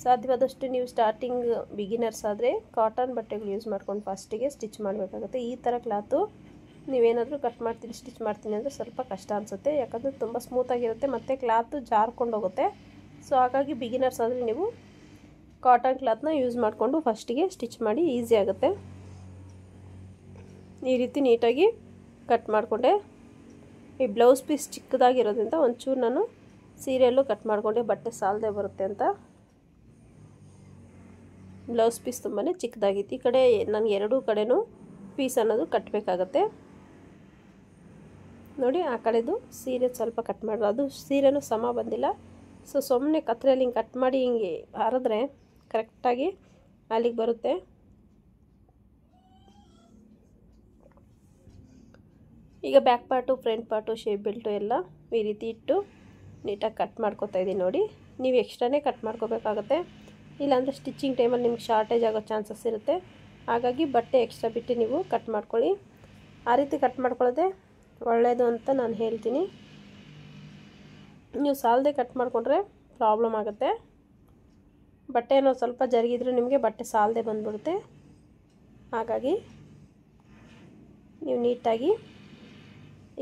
ಸಾಧ್ಯವಾದಷ್ಟು ನೀವು ಸ್ಟಾರ್ಟಿಂಗ್ ಬಿಗಿನರ್ಸ್ ಆದರೆ ಕಾಟನ್ ಬಟ್ಟೆಗಳು ಯೂಸ್ ಮಾಡ್ಕೊಂಡು ಫಸ್ಟಿಗೆ ಸ್ಟಿಚ್ ಮಾಡಬೇಕಾಗುತ್ತೆ. ಈ ಥರ ಕ್ಲಾತು ನೀವೇನಾದರೂ ಕಟ್ ಮಾಡ್ತೀನಿ ಸ್ಟಿಚ್ ಮಾಡ್ತೀನಿ ಅಂದರೆ ಸ್ವಲ್ಪ ಕಷ್ಟ ಅನಿಸುತ್ತೆ. ಯಾಕಂದರೆ ತುಂಬ ಸ್ಮೂತಾಗಿರುತ್ತೆ ಮತ್ತು ಕ್ಲಾತು ಜಾರ್ಕೊಂಡು ಹೋಗುತ್ತೆ. ಸೊ ಹಾಗಾಗಿ ಬಿಗಿನರ್ಸ್ ಆದರೆ ನೀವು ಕಾಟನ್ ಕ್ಲಾತ್ನ ಯೂಸ್ ಮಾಡಿಕೊಂಡು ಫಸ್ಟಿಗೆ ಸ್ಟಿಚ್ ಮಾಡಿ, ಈಸಿ ಆಗುತ್ತೆ. ಈ ರೀತಿ ನೀಟಾಗಿ ಕಟ್ ಮಾಡಿಕೊಂಡೆ. ಈ ಬ್ಲೌಸ್ ಪೀಸ್ ಚಿಕ್ಕದಾಗಿರೋದ್ರಿಂದ ಒಂಚೂರು ನಾನು ಸೀರೆಯಲ್ಲೂ ಕಟ್ ಮಾಡಿಕೊಂಡೆ, ಬಟ್ಟೆ ಸಾಲದೆ ಬರುತ್ತೆ ಅಂತ. ಬ್ಲೌಸ್ ಪೀಸ್ ತುಂಬಾ ಚಿಕ್ಕದಾಗಿತ್ತು. ಈ ಕಡೆ ನನಗೆ ಎರಡೂ ಕಡೆನೂ ಪೀಸ್ ಅನ್ನೋದು ಕಟ್ಟಬೇಕಾಗತ್ತೆ ನೋಡಿ. ಆ ಕಡೆದು ಸೀರೆ ಸ್ವಲ್ಪ ಕಟ್ ಮಾಡೋದು, ಅದು ಸೀರೆನೂ ಸಮ ಬಂದಿಲ್ಲ. ಸೊ ಸುಮ್ಮನೆ ಕತ್ತರಿಯಲ್ಲಿ ಹಿಂಗೆ ಕಟ್ ಮಾಡಿ ಹಿಂಗೆ ಹರಿದ್ರೆ ಕರೆಕ್ಟಾಗಿ ಅಲ್ಲಿಗೆ ಬರುತ್ತೆ. ಈಗ back part front part shape belt ಎಲ್ಲ ಈ ರೀತಿ ಇಟ್ಟು ನೀಟಾಗಿ ಕಟ್ ಮಾಡ್ಕೊತಾ ಇದ್ದೀನಿ ನೋಡಿ. ನೀವು ಎಕ್ಸ್ಟ್ರಾನೇ ಕಟ್ ಮಾಡ್ಕೋಬೇಕಾಗತ್ತೆ, ಇಲ್ಲಾಂದರೆ ಸ್ಟಿಚಿಂಗ್ ಟೈಮಲ್ಲಿ ನಿಮ್ಗೆ ಶಾರ್ಟೇಜ್ ಆಗೋ ಚಾನ್ಸಸ್ ಇರುತ್ತೆ. ಹಾಗಾಗಿ ಬಟ್ಟೆ ಎಕ್ಸ್ಟ್ರಾ ಬಿಟ್ಟು ನೀವು ಕಟ್ ಮಾಡ್ಕೊಳ್ಳಿ. ಆ ರೀತಿ ಕಟ್ ಮಾಡ್ಕೊಳ್ಳೋದೆ ಒಳ್ಳೆಯದು ಅಂತ ನಾನು ಹೇಳ್ತೀನಿ. ನೀವು ಸಾಲದೆ ಕಟ್ ಮಾಡಿಕೊಂಡ್ರೆ ಪ್ರಾಬ್ಲಮ್ ಆಗುತ್ತೆ. ಬಟ್ಟೆ ಏನೋ ಸ್ವಲ್ಪ ಜರುಗಿದ್ರೆ ನಿಮಗೆ ಬಟ್ಟೆ ಸಾಲದೆ ಬಂದ್ಬಿಡುತ್ತೆ. ಹಾಗಾಗಿ ನೀವು ನೀಟಾಗಿ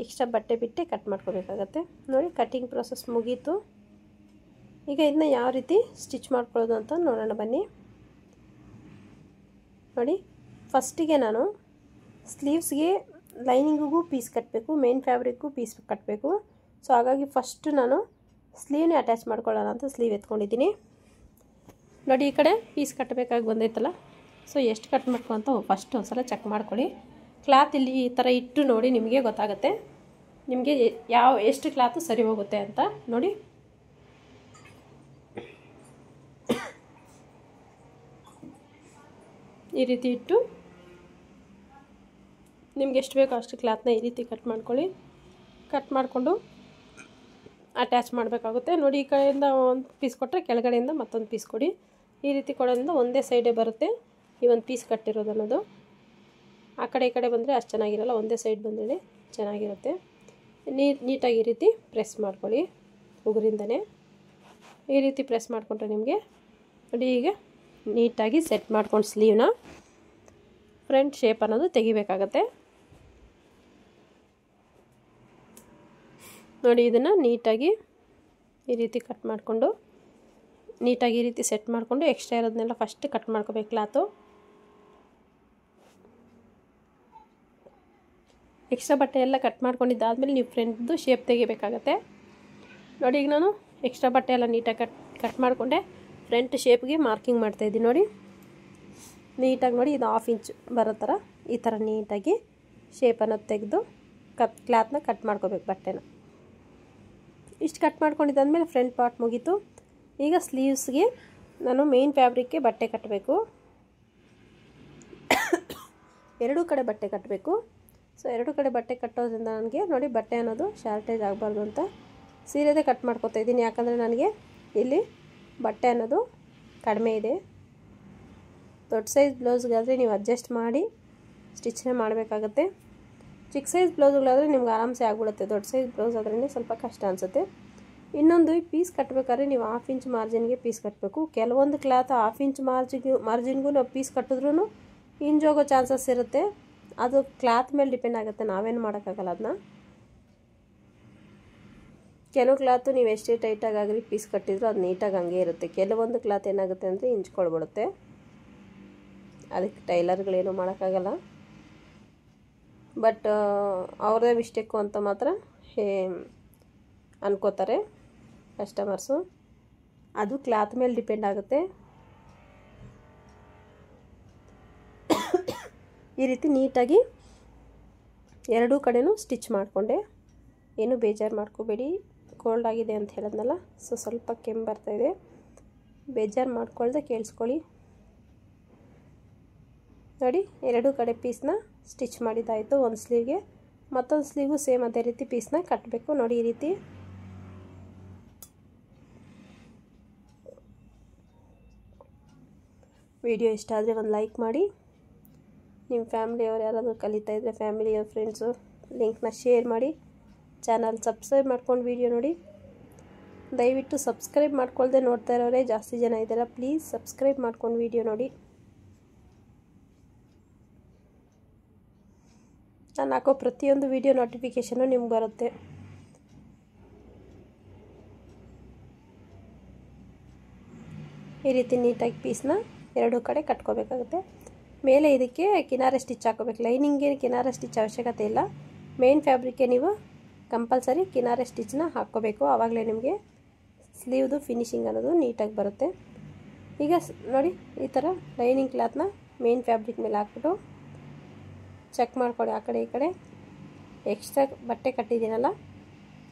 ಎಕ್ಸ್ಟ್ರಾ ಬಟ್ಟೆ ಬಿಟ್ಟು ಕಟ್ ಮಾಡ್ಕೋಬೇಕಾಗತ್ತೆ ನೋಡಿ. ಕಟ್ಟಿಂಗ್ ಪ್ರೊಸೆಸ್ ಮುಗೀತು. ಈಗ ಇದನ್ನ ಯಾವ ರೀತಿ ಸ್ಟಿಚ್ ಮಾಡ್ಕೊಳ್ಳೋದು ಅಂತ ನೋಡೋಣ ಬನ್ನಿ ನೋಡಿ. ಫಸ್ಟಿಗೆ ನಾನು ಸ್ಲೀವ್ಸ್ಗೆ ಲೈನಿಂಗಿಗೂ ಪೀಸ್ ಕಟ್ಟಬೇಕು, ಮೇನ್ ಫ್ಯಾಬ್ರಿಕ್ಗೂ ಪೀಸ್ ಕಟ್ಟಬೇಕು. ಸೊ ಹಾಗಾಗಿ ಫಸ್ಟು ನಾನು ಸ್ಲೀವ್ನೇ ಅಟ್ಯಾಚ್ ಮಾಡ್ಕೊಳ್ಳೋಣ ಅಂತ ಸ್ಲೀವ್ ಎತ್ಕೊಂಡಿದ್ದೀನಿ ನೋಡಿ. ಈ ಕಡೆ ಪೀಸ್ ಕಟ್ಟಬೇಕಾಗಿ ಬಂದೈತಲ್ಲ, ಸೊ ಎಷ್ಟು ಕಟ್ ಮಾಡ್ಕೊ ಅಂತ ಫಸ್ಟ್ ಒಂದು ಸಲ ಚೆಕ್ ಮಾಡ್ಕೊಳ್ಳಿ. ಕ್ಲಾತ್ ಇಲ್ಲಿ ಈ ಥರ ಇಟ್ಟು ನೋಡಿ, ನಿಮಗೆ ಗೊತ್ತಾಗುತ್ತೆ ನಿಮಗೆ ಎಷ್ಟು ಕ್ಲಾತು ಸರಿ ಹೋಗುತ್ತೆ ಅಂತ ನೋಡಿ. ಈ ರೀತಿ ಇಟ್ಟು ನಿಮ್ಗೆ ಎಷ್ಟು ಬೇಕೋ ಅಷ್ಟು ಕ್ಲಾತ್ನ ಈ ರೀತಿ ಕಟ್ ಮಾಡ್ಕೊಳ್ಳಿ. ಕಟ್ ಮಾಡಿಕೊಂಡು ಅಟ್ಯಾಚ್ ಮಾಡಬೇಕಾಗುತ್ತೆ ನೋಡಿ. ಈ ಕಡೆಯಿಂದ ಒಂದು ಪೀಸ್ ಕೊಟ್ಟರೆ ಕೆಳಗಡೆಯಿಂದ ಮತ್ತೊಂದು ಪೀಸ್ ಕೊಡಿ. ಈ ರೀತಿ ಕೊಡೋದ್ರಿಂದ ಒಂದೇ ಸೈಡೇ ಬರುತ್ತೆ ಈ ಒಂದು ಪೀಸ್ ಕಟ್ಟಿರೋದು ಅನ್ನೋದು. ಆ ಕಡೆ ಈ ಕಡೆ ಬಂದರೆ ಅಷ್ಟು ಚೆನ್ನಾಗಿರಲ್ಲ, ಒಂದೇ ಸೈಡ್ ಬಂದರೆ ಚೆನ್ನಾಗಿರುತ್ತೆ. ನೀಟಾಗಿ ಈ ರೀತಿ ಪ್ರೆಸ್ ಮಾಡ್ಕೊಳ್ಳಿ ಉಗುರಿಂದನೇ. ಈ ರೀತಿ ಪ್ರೆಸ್ ಮಾಡಿಕೊಂಡ್ರೆ ನಿಮಗೆ ನೋಡಿ ಈಗ ನೀಟಾಗಿ ಸೆಟ್ ಮಾಡ್ಕೊಂಡು ಸ್ಲೀವ್ನ ಫ್ರಂಟ್ ಶೇಪ್ ಅನ್ನೋದು ತೆಗಿಬೇಕಾಗತ್ತೆ. ನೋಡಿ ಇದನ್ನು ನೀಟಾಗಿ ಈ ರೀತಿ ಕಟ್ ಮಾಡಿಕೊಂಡು ನೀಟಾಗಿ ಈ ರೀತಿ ಸೆಟ್ ಮಾಡಿಕೊಂಡು ಎಕ್ಸ್ಟ್ರಾ ಇರೋದನ್ನೆಲ್ಲ ಫಸ್ಟ್ ಕಟ್ ಮಾಡ್ಕೋಬೇಕು ಕ್ಲಾತು. ಎಕ್ಸ್ಟ್ರಾ ಬಟ್ಟೆ ಎಲ್ಲ ಕಟ್ ಮಾಡ್ಕೊಂಡಿದ್ದಾದಮೇಲೆ ನೀವು ಫ್ರಂಟ್ದು ಶೇಪ್ ತೆಗಿಬೇಕಾಗತ್ತೆ. ನೋಡಿ ಈಗ ನಾನು ಎಕ್ಸ್ಟ್ರಾ ಬಟ್ಟೆ ಎಲ್ಲ ನೀಟಾಗಿ ಕಟ್ ಮಾಡಿಕೊಂಡೆ ಫ್ರಂಟ್ ಶೇಪ್ಗೆ ಮಾರ್ಕಿಂಗ್ ಮಾಡ್ತಾಯಿದ್ದೀನಿ. ನೋಡಿ ನೀಟಾಗಿ ನೋಡಿ ಇದು 1/2 ಇಂಚ್ ಬರೋ ಥರ ಈ ಥರ ನೀಟಾಗಿ ಶೇಪನ್ನು ತೆಗೆದು ಕ್ಲಾತ್ನ ಕಟ್ ಮಾಡ್ಕೋಬೇಕು ಬಟ್ಟೆನ. ಇಷ್ಟು ಕಟ್ ಮಾಡ್ಕೊಂಡಿದ್ದಾದಮೇಲೆ ಫ್ರಂಟ್ ಪಾರ್ಟ್ ಮುಗೀತು. ಈಗ ಸ್ಲೀವ್ಸ್ಗೆ ನಾನು ಮೇನ್ ಫ್ಯಾಬ್ರಿಕ್ಗೆ ಬಟ್ಟೆ ಕಟ್ಟಬೇಕು. ಎರಡೂ ಕಡೆ ಬಟ್ಟೆ ಕಟ್ಟಬೇಕು. ಸೊ ಎರಡೂ ಕಡೆ ಬಟ್ಟೆ ಕಟ್ಟೋದ್ರಿಂದ ನನಗೆ ನೋಡಿ ಬಟ್ಟೆ ಅನ್ನೋದು ಶಾರ್ಟೇಜ್ ಆಗಬಾರ್ದು ಅಂತ ಸೀರೆದೇ ಕಟ್ ಮಾಡ್ಕೊತಾ ಇದ್ದೀನಿ. ಯಾಕಂದರೆ ನನಗೆ ಇಲ್ಲಿ ಬಟ್ಟೆ ಅನ್ನೋದು ಕಡಿಮೆ ಇದೆ. ದೊಡ್ಡ ಸೈಜ್ ಬ್ಲೌಸ್ಗಾದರೆ ನೀವು ಅಡ್ಜಸ್ಟ್ ಮಾಡಿ ಸ್ಟಿಚ್ನೇ ಮಾಡಬೇಕಾಗತ್ತೆ. ಚಿಕ್ಕ ಸೈಜ್ ಬ್ಲೌಸ್ಗಳಾದರೆ ನಿಮ್ಗೆ ಆರಾಮ್ಸೆ ಆಗ್ಬಿಡುತ್ತೆ. ದೊಡ್ಡ ಸೈಜ್ ಬ್ಲೌಸ್ ಆದ್ರೇ ಸ್ವಲ್ಪ ಕಷ್ಟ ಅನಿಸುತ್ತೆ. ಇನ್ನೊಂದು ಈ ಪೀಸ್ ಕಟ್ಟಬೇಕಾದ್ರೆ ನೀವು 1/2 ಇಂಚ್ ಮಾರ್ಜಿನ್ಗೆ ಪೀಸ್ ಕಟ್ಟಬೇಕು. ಕೆಲವೊಂದು ಕ್ಲಾತ್ 1/2 ಇಂಚ್ ಮಾರ್ಜಿನ್ಗೂ ನಾವು ಪೀಸ್ ಕಟ್ಟಿದ್ರೂ ಇಂಜೋಗೋ ಚಾನ್ಸಸ್ ಇರುತ್ತೆ. ಅದು ಕ್ಲಾತ್ ಮೇಲೆ ಡಿಪೆಂಡ್ ಆಗುತ್ತೆ, ನಾವೇನು ಮಾಡೋಕ್ಕಾಗಲ್ಲ ಅದನ್ನ. ಕೆಲವು ಕ್ಲಾತು ನೀವು ಎಷ್ಟೇ ಟೈಟಾಗಿ ಪೀಸ್ ಕಟ್ಟಿದ್ರು ಅದು ನೀಟಾಗಿ ಹಂಗೆ ಇರುತ್ತೆ. ಕೆಲವೊಂದು ಕ್ಲಾತ್ ಏನಾಗುತ್ತೆ ಅಂದರೆ ಇಂಚ್ಕೊಳ್ಬಿಡುತ್ತೆ. ಅದಕ್ಕೆ ಟೈಲರ್ಗಳೇನು ಮಾಡೋಕ್ಕಾಗಲ್ಲ. ಬಟ್ ಅವ್ರದೇ ಮಿಸ್ಟೇಕು ಅಂತ ಮಾತ್ರ ಅನ್ಕೋತಾರೆ ಕಸ್ಟಮರ್ಸು. ಅದು ಕ್ಲಾತ್ ಮೇಲೆ ಡಿಪೆಂಡ್ ಆಗುತ್ತೆ. ಈ ರೀತಿ ನೀಟಾಗಿ ಎರಡೂ ಕಡೆನೂ ಸ್ಟಿಚ್ ಮಾಡಿಕೊಂಡೆ. ಏನು ಬೇಜಾರು ಮಾಡ್ಕೋಬೇಡಿ, ಕೋಲ್ಡ್ ಆಗಿದೆ ಅಂತ ಹೇಳಿದ್ನಲ್ಲ, ಸೊ ಸ್ವಲ್ಪ ಕೆಮ್ಮು ಬರ್ತಾಯಿದೆ. ಬೇಜಾರು ಮಾಡ್ಕೊಳ್ದೆ ಕೇಳಿಸ್ಕೊಳ್ಳಿ. ನೋಡಿ ಎರಡೂ ಕಡೆ ಪೀಸ್ನ ಸ್ಟಿಚ್ ಮಾಡಿದ್ದಾಯಿತು. ಒಂದು ಸ್ಲೀವ್ಗೆ ಮತ್ತೊಂದು ಸ್ಲೀವ್ಗೂ ಸೇಮ್ ಅದೇ ರೀತಿ ಪೀಸ್ನ ಕಟ್ಟಬೇಕು. ನೋಡಿ ಈ ರೀತಿ ವಿಡಿಯೋ ಇಷ್ಟ ಆದರೆ ಒಂದು ಲೈಕ್ ಮಾಡಿ. ನಿಮ್ಮ ಫ್ಯಾಮಿಲಿಯವ್ರು ಯಾರಾದರೂ ಕಲಿತಾ ಇದ್ದರೆ ಫ್ಯಾಮಿಲಿಯವ್ರ ಫ್ರೆಂಡ್ಸು ಲಿಂಕ್ನ ಶೇರ್ ಮಾಡಿ. ಚಾನಲ್ ಸಬ್ಸ್ಕ್ರೈಬ್ ಮಾಡ್ಕೊಂಡು ವಿಡಿಯೋ ನೋಡಿ. ದಯವಿಟ್ಟು ಸಬ್ಸ್ಕ್ರೈಬ್ ಮಾಡ್ಕೊಳ್ದೆ ನೋಡ್ತಾ ಇರೋರೇ ಜಾಸ್ತಿ ಜನ ಇದ್ದೀರಾ. ಪ್ಲೀಸ್ ಸಬ್ಸ್ಕ್ರೈಬ್ ಮಾಡ್ಕೊಂಡು ವಿಡಿಯೋ ನೋಡಿ. ನಾನು ಹಾಕೋ ಪ್ರತಿಯೊಂದು ವಿಡಿಯೋ ನೋಟಿಫಿಕೇಷನ್ನು ನಿಮ್ಗೆ ಬರುತ್ತೆ. ಈ ರೀತಿ ನೀಟಾಗಿ ಪೀಸ್ನ ಎರಡೂ ಕಡೆ ಕಟ್ಕೋಬೇಕಾಗುತ್ತೆ. ಮೇಲೆ ಇದಕ್ಕೆ ಕಿನಾರೆ ಸ್ಟಿಚ್ ಹಾಕೋಬೇಕು. ಲೈನಿಂಗ್ಗೆ ಕಿನಾರೆ ಸ್ಟಿಚ್ ಅವಶ್ಯಕತೆ ಇಲ್ಲ. ಮೇನ್ ಫ್ಯಾಬ್ರಿಕ್ಗೆ ನೀವು ಕಂಪಲ್ಸರಿ ಕಿನಾರೆ ಸ್ಟಿಚ್ನ ಹಾಕ್ಕೋಬೇಕು. ಆವಾಗಲೇ ನಿಮಗೆ ಸ್ಲೀವ್ದು ಫಿನಿಶಿಂಗ್ ಅನ್ನೋದು ನೀಟಾಗಿ ಬರುತ್ತೆ. ಈಗ ನೋಡಿ ಈ ಥರ ಲೈನಿಂಗ್ ಕ್ಲಾತ್ನ ಮೇನ್ ಫ್ಯಾಬ್ರಿಕ್ ಮೇಲೆ ಹಾಕ್ಬಿಟ್ಟು ಚೆಕ್ ಮಾಡ್ಕೊಳ್ಳಿ. ಆ ಕಡೆ ಈ ಕಡೆ ಎಕ್ಸ್ಟ್ರಾ ಬಟ್ಟೆ ಕಟ್ಟಿದ್ದೀನಲ್ಲ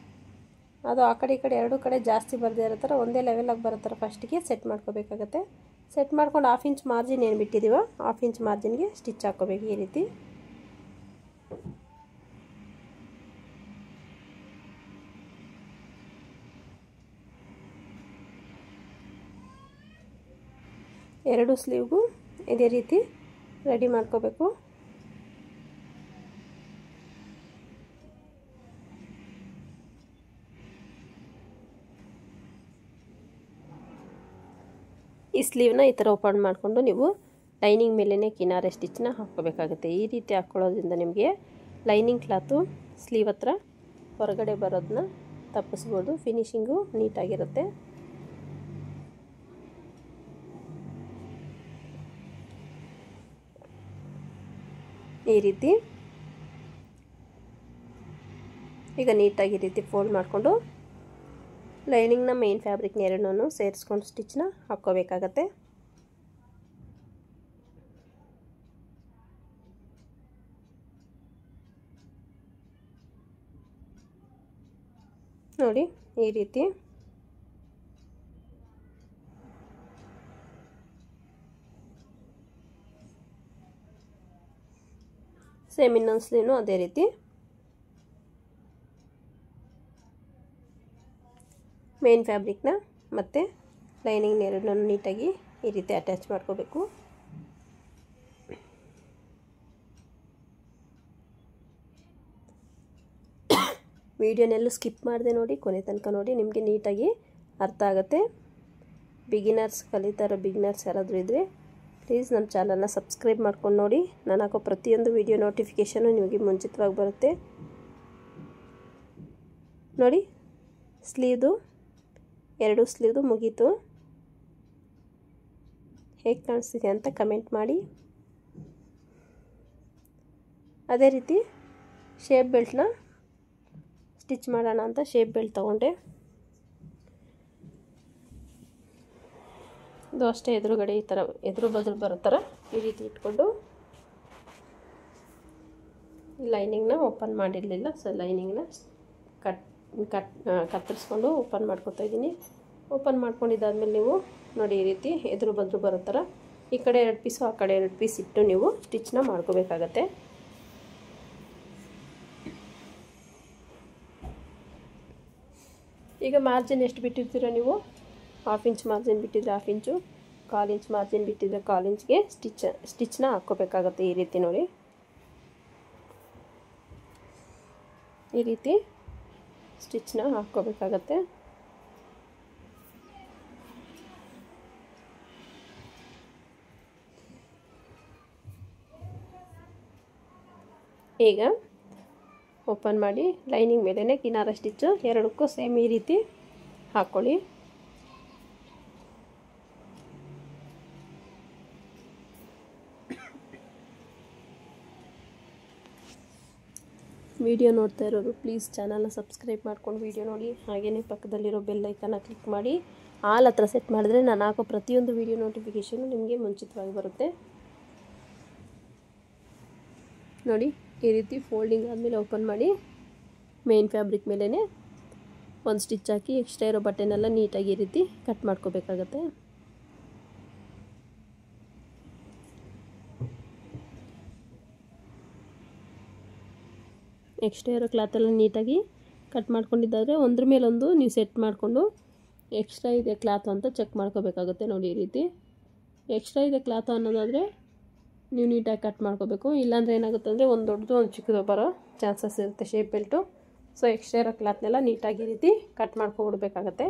ಅದು ಆ ಕಡೆ ಈ ಕಡೆ ಎರಡೂ ಕಡೆ ಜಾಸ್ತಿ ಬರದೇ ಇರೋ ಥರ ಒಂದೇ ಲೆವೆಲಾಗಿ ಬರೋ ಥರ ಫಸ್ಟಿಗೆ ಸೆಟ್ ಮಾಡ್ಕೋಬೇಕಾಗತ್ತೆ. ಸೆಟ್ ಮಾಡ್ಕೊಂಡು 1/2 ಇಂಚ್ ಮಾರ್ಜಿನ್ ಏನು ಬಿಟ್ಟಿದ್ದೀವೋ 1/2 ಇಂಚ್ ಮಾರ್ಜಿನ್ಗೆ ಸ್ಟಿಚ್ ಹಾಕ್ಕೋಬೇಕು. ಈ ರೀತಿ ಎರಡು ಸ್ಲೀವ್ಗೂ ಇದೇ ರೀತಿ ರೆಡಿ ಮಾಡ್ಕೋಬೇಕು. ಈ ಸ್ಲೀವ್ನ ಈ ಥರ ಓಪನ್ ಮಾಡಿಕೊಂಡು ನೀವು ಲೈನಿಂಗ್ ಮೇಲೇ ಕಿನಾರೆ ಸ್ಟಿಚ್ನ ಹಾಕ್ಕೋಬೇಕಾಗುತ್ತೆ. ಈ ರೀತಿ ಹಾಕ್ಕೊಳ್ಳೋದ್ರಿಂದ ನಿಮಗೆ ಲೈನಿಂಗ್ ಕ್ಲಾತು ಸ್ಲೀವ್ ಹತ್ರ ಹೊರಗಡೆ ಬರೋದನ್ನ ತಪ್ಪಿಸ್ಬೋದು. ಫಿನಿಶಿಂಗು ನೀಟಾಗಿರುತ್ತೆ. ಈ ರೀತಿ ಈಗ ನೀಟಾಗಿ ಈ ರೀತಿ ಫೋಲ್ಡ್ ಮಾಡಿಕೊಂಡು ಲೈನಿಂಗ್ನ ಮೇನ್ ಫ್ಯಾಬ್ರಿಕ್ನ ಎರಡನ್ನೂ ಸೇರಿಸ್ಕೊಂಡು ಸ್ಟಿಚ್ನ ಹಾಕ್ಕೋಬೇಕಾಗತ್ತೆ. ನೋಡಿ ಈ ರೀತಿ ಸೇಮ್ ಇನ್ನೊಂದು ಸ್ಲೀವ್ನು ಅದೇ ರೀತಿ ಮೇನ್ ಫ್ಯಾಬ್ರಿಕ್ನ ಮತ್ತು ಲೈನಿಂಗ್ ಎರಡನ್ನೂ ನೀಟಾಗಿ ಈ ರೀತಿ ಅಟ್ಯಾಚ್ ಮಾಡ್ಕೋಬೇಕು. ವಿಡಿಯೋನೆಲ್ಲೂ ಸ್ಕಿಪ್ ಮಾಡದೆ ನೋಡಿ, ಕೊನೆ ತನಕ ನೋಡಿ, ನಿಮಗೆ ನೀಟಾಗಿ ಅರ್ಥ ಆಗುತ್ತೆ. ಬಿಗಿನರ್ಸ್ ಕಲಿತಾ ಇರೋ ಬಿಗಿನರ್ಸ್ ಯಾರಾದರೂ ಇದ್ದರೆ ಪ್ಲೀಸ್ ನಮ್ಮ ಚಾನಲ್ನ ಸಬ್ಸ್ಕ್ರೈಬ್ ಮಾಡ್ಕೊಂಡು ನೋಡಿ. ನಾನು ಹಾಕೋ ಪ್ರತಿಯೊಂದು ವಿಡಿಯೋ ನೋಟಿಫಿಕೇಷನು ನಿಮಗೆ ಮುಂಚಿತವಾಗಿ ಬರುತ್ತೆ. ನೋಡಿ ಸ್ಲೀವ್ದು 2 ಸ್ಲೀವ್ದು ಮುಗೀತು. ಹೇಗೆ ಕಾಣಿಸ್ತಿದೆ ಅಂತ ಕಮೆಂಟ್ ಮಾಡಿ. ಅದೇ ರೀತಿ ಶೇಪ್ ಬೆಲ್ಟ್ನ ಸ್ಟಿಚ್ ಮಾಡೋಣ ಅಂತ ಶೇಪ್ ಬೆಲ್ಟ್ ತೊಗೊಂಡೆ. ಇದು ಅಷ್ಟೇ ಎದುರುಗಡೆ ಈ ಥರ ಎದುರು ಬದುರು ಬರೋ ಥರ ಈ ರೀತಿ ಇಟ್ಕೊಂಡು ಲೈನಿಂಗ್ನ ಓಪನ್ ಮಾಡಿರಲಿಲ್ಲ. ಸೊ ಲೈನಿಂಗ್ನ ಕತ್ತರಿಸ್ಕೊಂಡು ಓಪನ್ ಮಾಡ್ಕೊತಾ ಇದ್ದೀನಿ. ಓಪನ್ ಮಾಡ್ಕೊಂಡಿದ್ದಾದಮೇಲೆ ನೀವು ನೋಡಿ ಈ ರೀತಿ ಎದುರು ಬದುರು ಬರೋ ಥರ ಈ ಕಡೆ 2 ಪೀಸು ಆ ಕಡೆ 2 ಪೀಸ್ ಇಟ್ಟು ನೀವು ಸ್ಟಿಚ್ನ ಮಾಡ್ಕೋಬೇಕಾಗತ್ತೆ. ಈಗ ಮಾರ್ಜಿನ್ ಎಷ್ಟು ಬಿಟ್ಟಿರ್ತೀರ ನೀವು? 1/2 ಇಂಚ್ ಮಾರ್ಜಿನ್ ಬಿಟ್ಟಿದ್ರೆ 1/2 ಇಂಚು, 1/4 ಇಂಚ್ ಮಾರ್ಜಿನ್ ಬಿಟ್ಟಿದ್ರೆ 1/4 ಇಂಚ್ಗೆ ಸ್ಟಿಚ್ನ ಹಾಕ್ಕೋಬೇಕಾಗತ್ತೆ. ಈ ರೀತಿ ನೋಡಿ, ಈ ರೀತಿ ಸ್ಟಿಚ್ನ ಹಾಕ್ಕೋಬೇಕಾಗತ್ತೆ. ಈಗ ಓಪನ್ ಮಾಡಿ ಲೈನಿಂಗ್ ಮೇಲೇ ಕಿನಾರ ಸ್ಟಿಚ್ಚು ಎರಡಕ್ಕೂ ಸೇಮ್ ಈ ರೀತಿ ಹಾಕ್ಕೊಳ್ಳಿ. ವಿಡಿಯೋ ನೋಡ್ತಾ ಇರೋರು ಪ್ಲೀಸ್ ಚಾನಲ್ನ ಸಬ್ಸ್ಕ್ರೈಬ್ ಮಾಡ್ಕೊಂಡು ವಿಡಿಯೋ ನೋಡಿ. ಹಾಗೆಯೇ ಪಕ್ಕದಲ್ಲಿರೋ ಬೆಲ್ ಐಕನ್ನ ಕ್ಲಿಕ್ ಮಾಡಿ ಆಲ್ ಹತ್ರ ಸೆಟ್ ಮಾಡಿದ್ರೆ ನಾನು ಹಾಕೋ ಪ್ರತಿಯೊಂದು ವಿಡಿಯೋ ನೋಟಿಫಿಕೇಷನು ನಿಮಗೆ ಮುಂಚಿತವಾಗಿ ಬರುತ್ತೆ. ನೋಡಿ ಈ ರೀತಿ ಫೋಲ್ಡಿಂಗ್ ಆದಮೇಲೆ ಓಪನ್ ಮಾಡಿ ಮೇನ್ ಫ್ಯಾಬ್ರಿಕ್ ಮೇಲೇ ಒಂದು ಸ್ಟಿಚ್ ಹಾಕಿ ಎಕ್ಸ್ಟ್ರಾ ಇರೋ ಬಟ್ಟೆನೆಲ್ಲ ನೀಟಾಗಿ ಈ ರೀತಿ ಕಟ್ ಮಾಡ್ಕೋಬೇಕಾಗತ್ತೆ. ಎಕ್ಸ್ಟ್ರಾ ಇರೋ ಕ್ಲಾತೆಲ್ಲ ನೀಟಾಗಿ ಕಟ್ ಮಾಡ್ಕೊಂಡಿದ್ದಾದರೆ ಒಂದ್ರ ಮೇಲೊಂದು ನೀವು ಸೆಟ್ ಮಾಡಿಕೊಂಡು ಎಕ್ಸ್ಟ್ರಾ ಇದೆ ಕ್ಲಾತು ಅಂತ ಚೆಕ್ ಮಾಡ್ಕೋಬೇಕಾಗುತ್ತೆ. ನೋಡಿ ಈ ರೀತಿ ಎಕ್ಸ್ಟ್ರಾ ಇದೆ ಕ್ಲಾತು ಅನ್ನೋದಾದರೆ ನೀವು ನೀಟಾಗಿ ಕಟ್ ಮಾಡ್ಕೋಬೇಕು. ಇಲ್ಲಾಂದರೆ ಏನಾಗುತ್ತೆ ಅಂದರೆ ಒಂದು ದೊಡ್ಡದು ಒಂದು ಚಿಕ್ಕದು ಬರೋ ಚಾನ್ಸಸ್ ಇರುತ್ತೆ ಶೇಪ್ ಬೆಲ್ಟು. ಸೊ ಎಕ್ಸ್ಟ್ರಾ ಇರೋ ಕ್ಲಾತ್ನೆಲ್ಲ ನೀಟಾಗಿ ಈ ರೀತಿ ಕಟ್ ಮಾಡ್ಕೊಬಿಡ್ಬೇಕಾಗತ್ತೆ.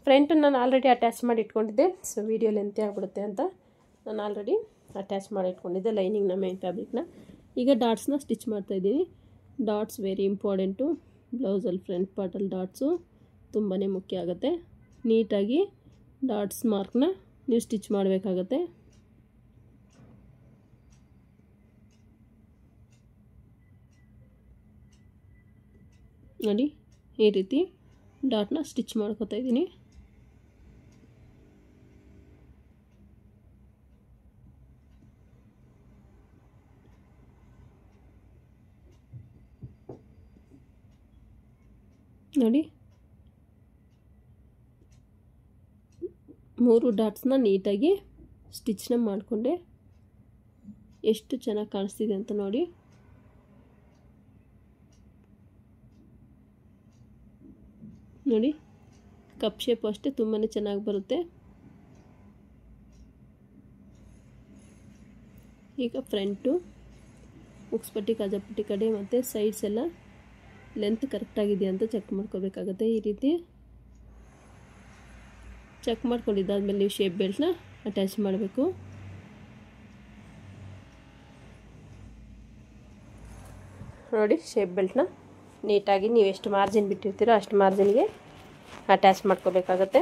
ಫ್ರಂಟನ್ನು ನಾನು ಆಲ್ರೆಡಿ ಅಟ್ಯಾಚ್ ಮಾಡಿ ಇಟ್ಕೊಂಡಿದ್ದೆ. ಸೊ ವಿಡಿಯೋ ಲೆಂತಿ ಆಗಿಬಿಡುತ್ತೆ ಅಂತ ನಾನು ಆಲ್ರೆಡಿ ಅಟ್ಯಾಚ್ ಮಾಡಿ ಇಟ್ಕೊಂಡಿದ್ದೆ ಲೈನಿಂಗ್ನ ಮೇನ್ ಫ್ಯಾಬ್ರಿಕ್ನ. ಈಗ ಡಾಟ್ಸ್ನ ಸ್ಟಿಚ್ ಮಾಡ್ತಾಯಿದ್ದೀನಿ. Dots very important. ಬ್ಲೌಸಲ್ಲಿ ಫ್ರಂಟ್ ಪಾರ್ಟಲ್ಲಿ ಡಾಟ್ಸು ತುಂಬಾ ಮುಖ್ಯ ಆಗುತ್ತೆ. ನೀಟಾಗಿ ಡಾಟ್ಸ್ ಮಾರ್ಕ್ನ ನೀವು ಸ್ಟಿಚ್ ಮಾಡಬೇಕಾಗತ್ತೆ. ನೋಡಿ ಈ ರೀತಿ ಡಾಟ್ನ ಸ್ಟಿಚ್ ಮಾಡ್ಕೊತಾ ಇದ್ದೀನಿ. ನೋಡಿ 3 ಡಾಟ್ಸ್ನ ನೀಟಾಗಿ ಸ್ಟಿಚ್ನ ಮಾಡಿಕೊಂಡೆ. ಎಷ್ಟು ಚೆನ್ನಾಗಿ ಕಾಣಿಸ್ತಿದೆ ಅಂತ ನೋಡಿ. ನೋಡಿ ಕಪ್ ಶೇಪ್ ಅಷ್ಟೇ ತುಂಬಾ ಚೆನ್ನಾಗಿ ಬರುತ್ತೆ. ಈಗ ಫ್ರಂಟು ಉಕ್ಸ್ಪಟ್ಟಿ ಕಾಜಾಪಟ್ಟಿ ಕಡೆ ಮತ್ತು ಸೈಡ್ಸ್ ಎಲ್ಲ ಲೆಂತ್ ಕರೆಕ್ಟಾಗಿದೆ ಅಂತ ಚೆಕ್ ಮಾಡ್ಕೋಬೇಕಾಗತ್ತೆ. ಈ ರೀತಿ ಚೆಕ್ ಮಾಡ್ಕೊಂಡಿದ್ದಾದ್ಮೇಲೆ ನೀವು ಶೇಪ್ ಬೆಲ್ಟ್ನ ಅಟ್ಯಾಚ್ ಮಾಡಬೇಕು. ನೋಡಿ ಶೇಪ್ ಬೆಲ್ಟ್ನ ನೀಟಾಗಿ ನೀವು ಎಷ್ಟು ಮಾರ್ಜಿನ್ ಬಿಟ್ಟಿರ್ತೀರೋ ಅಷ್ಟು ಮಾರ್ಜಿನ್ಗೆ ಅಟ್ಯಾಚ್ ಮಾಡ್ಕೋಬೇಕಾಗತ್ತೆ.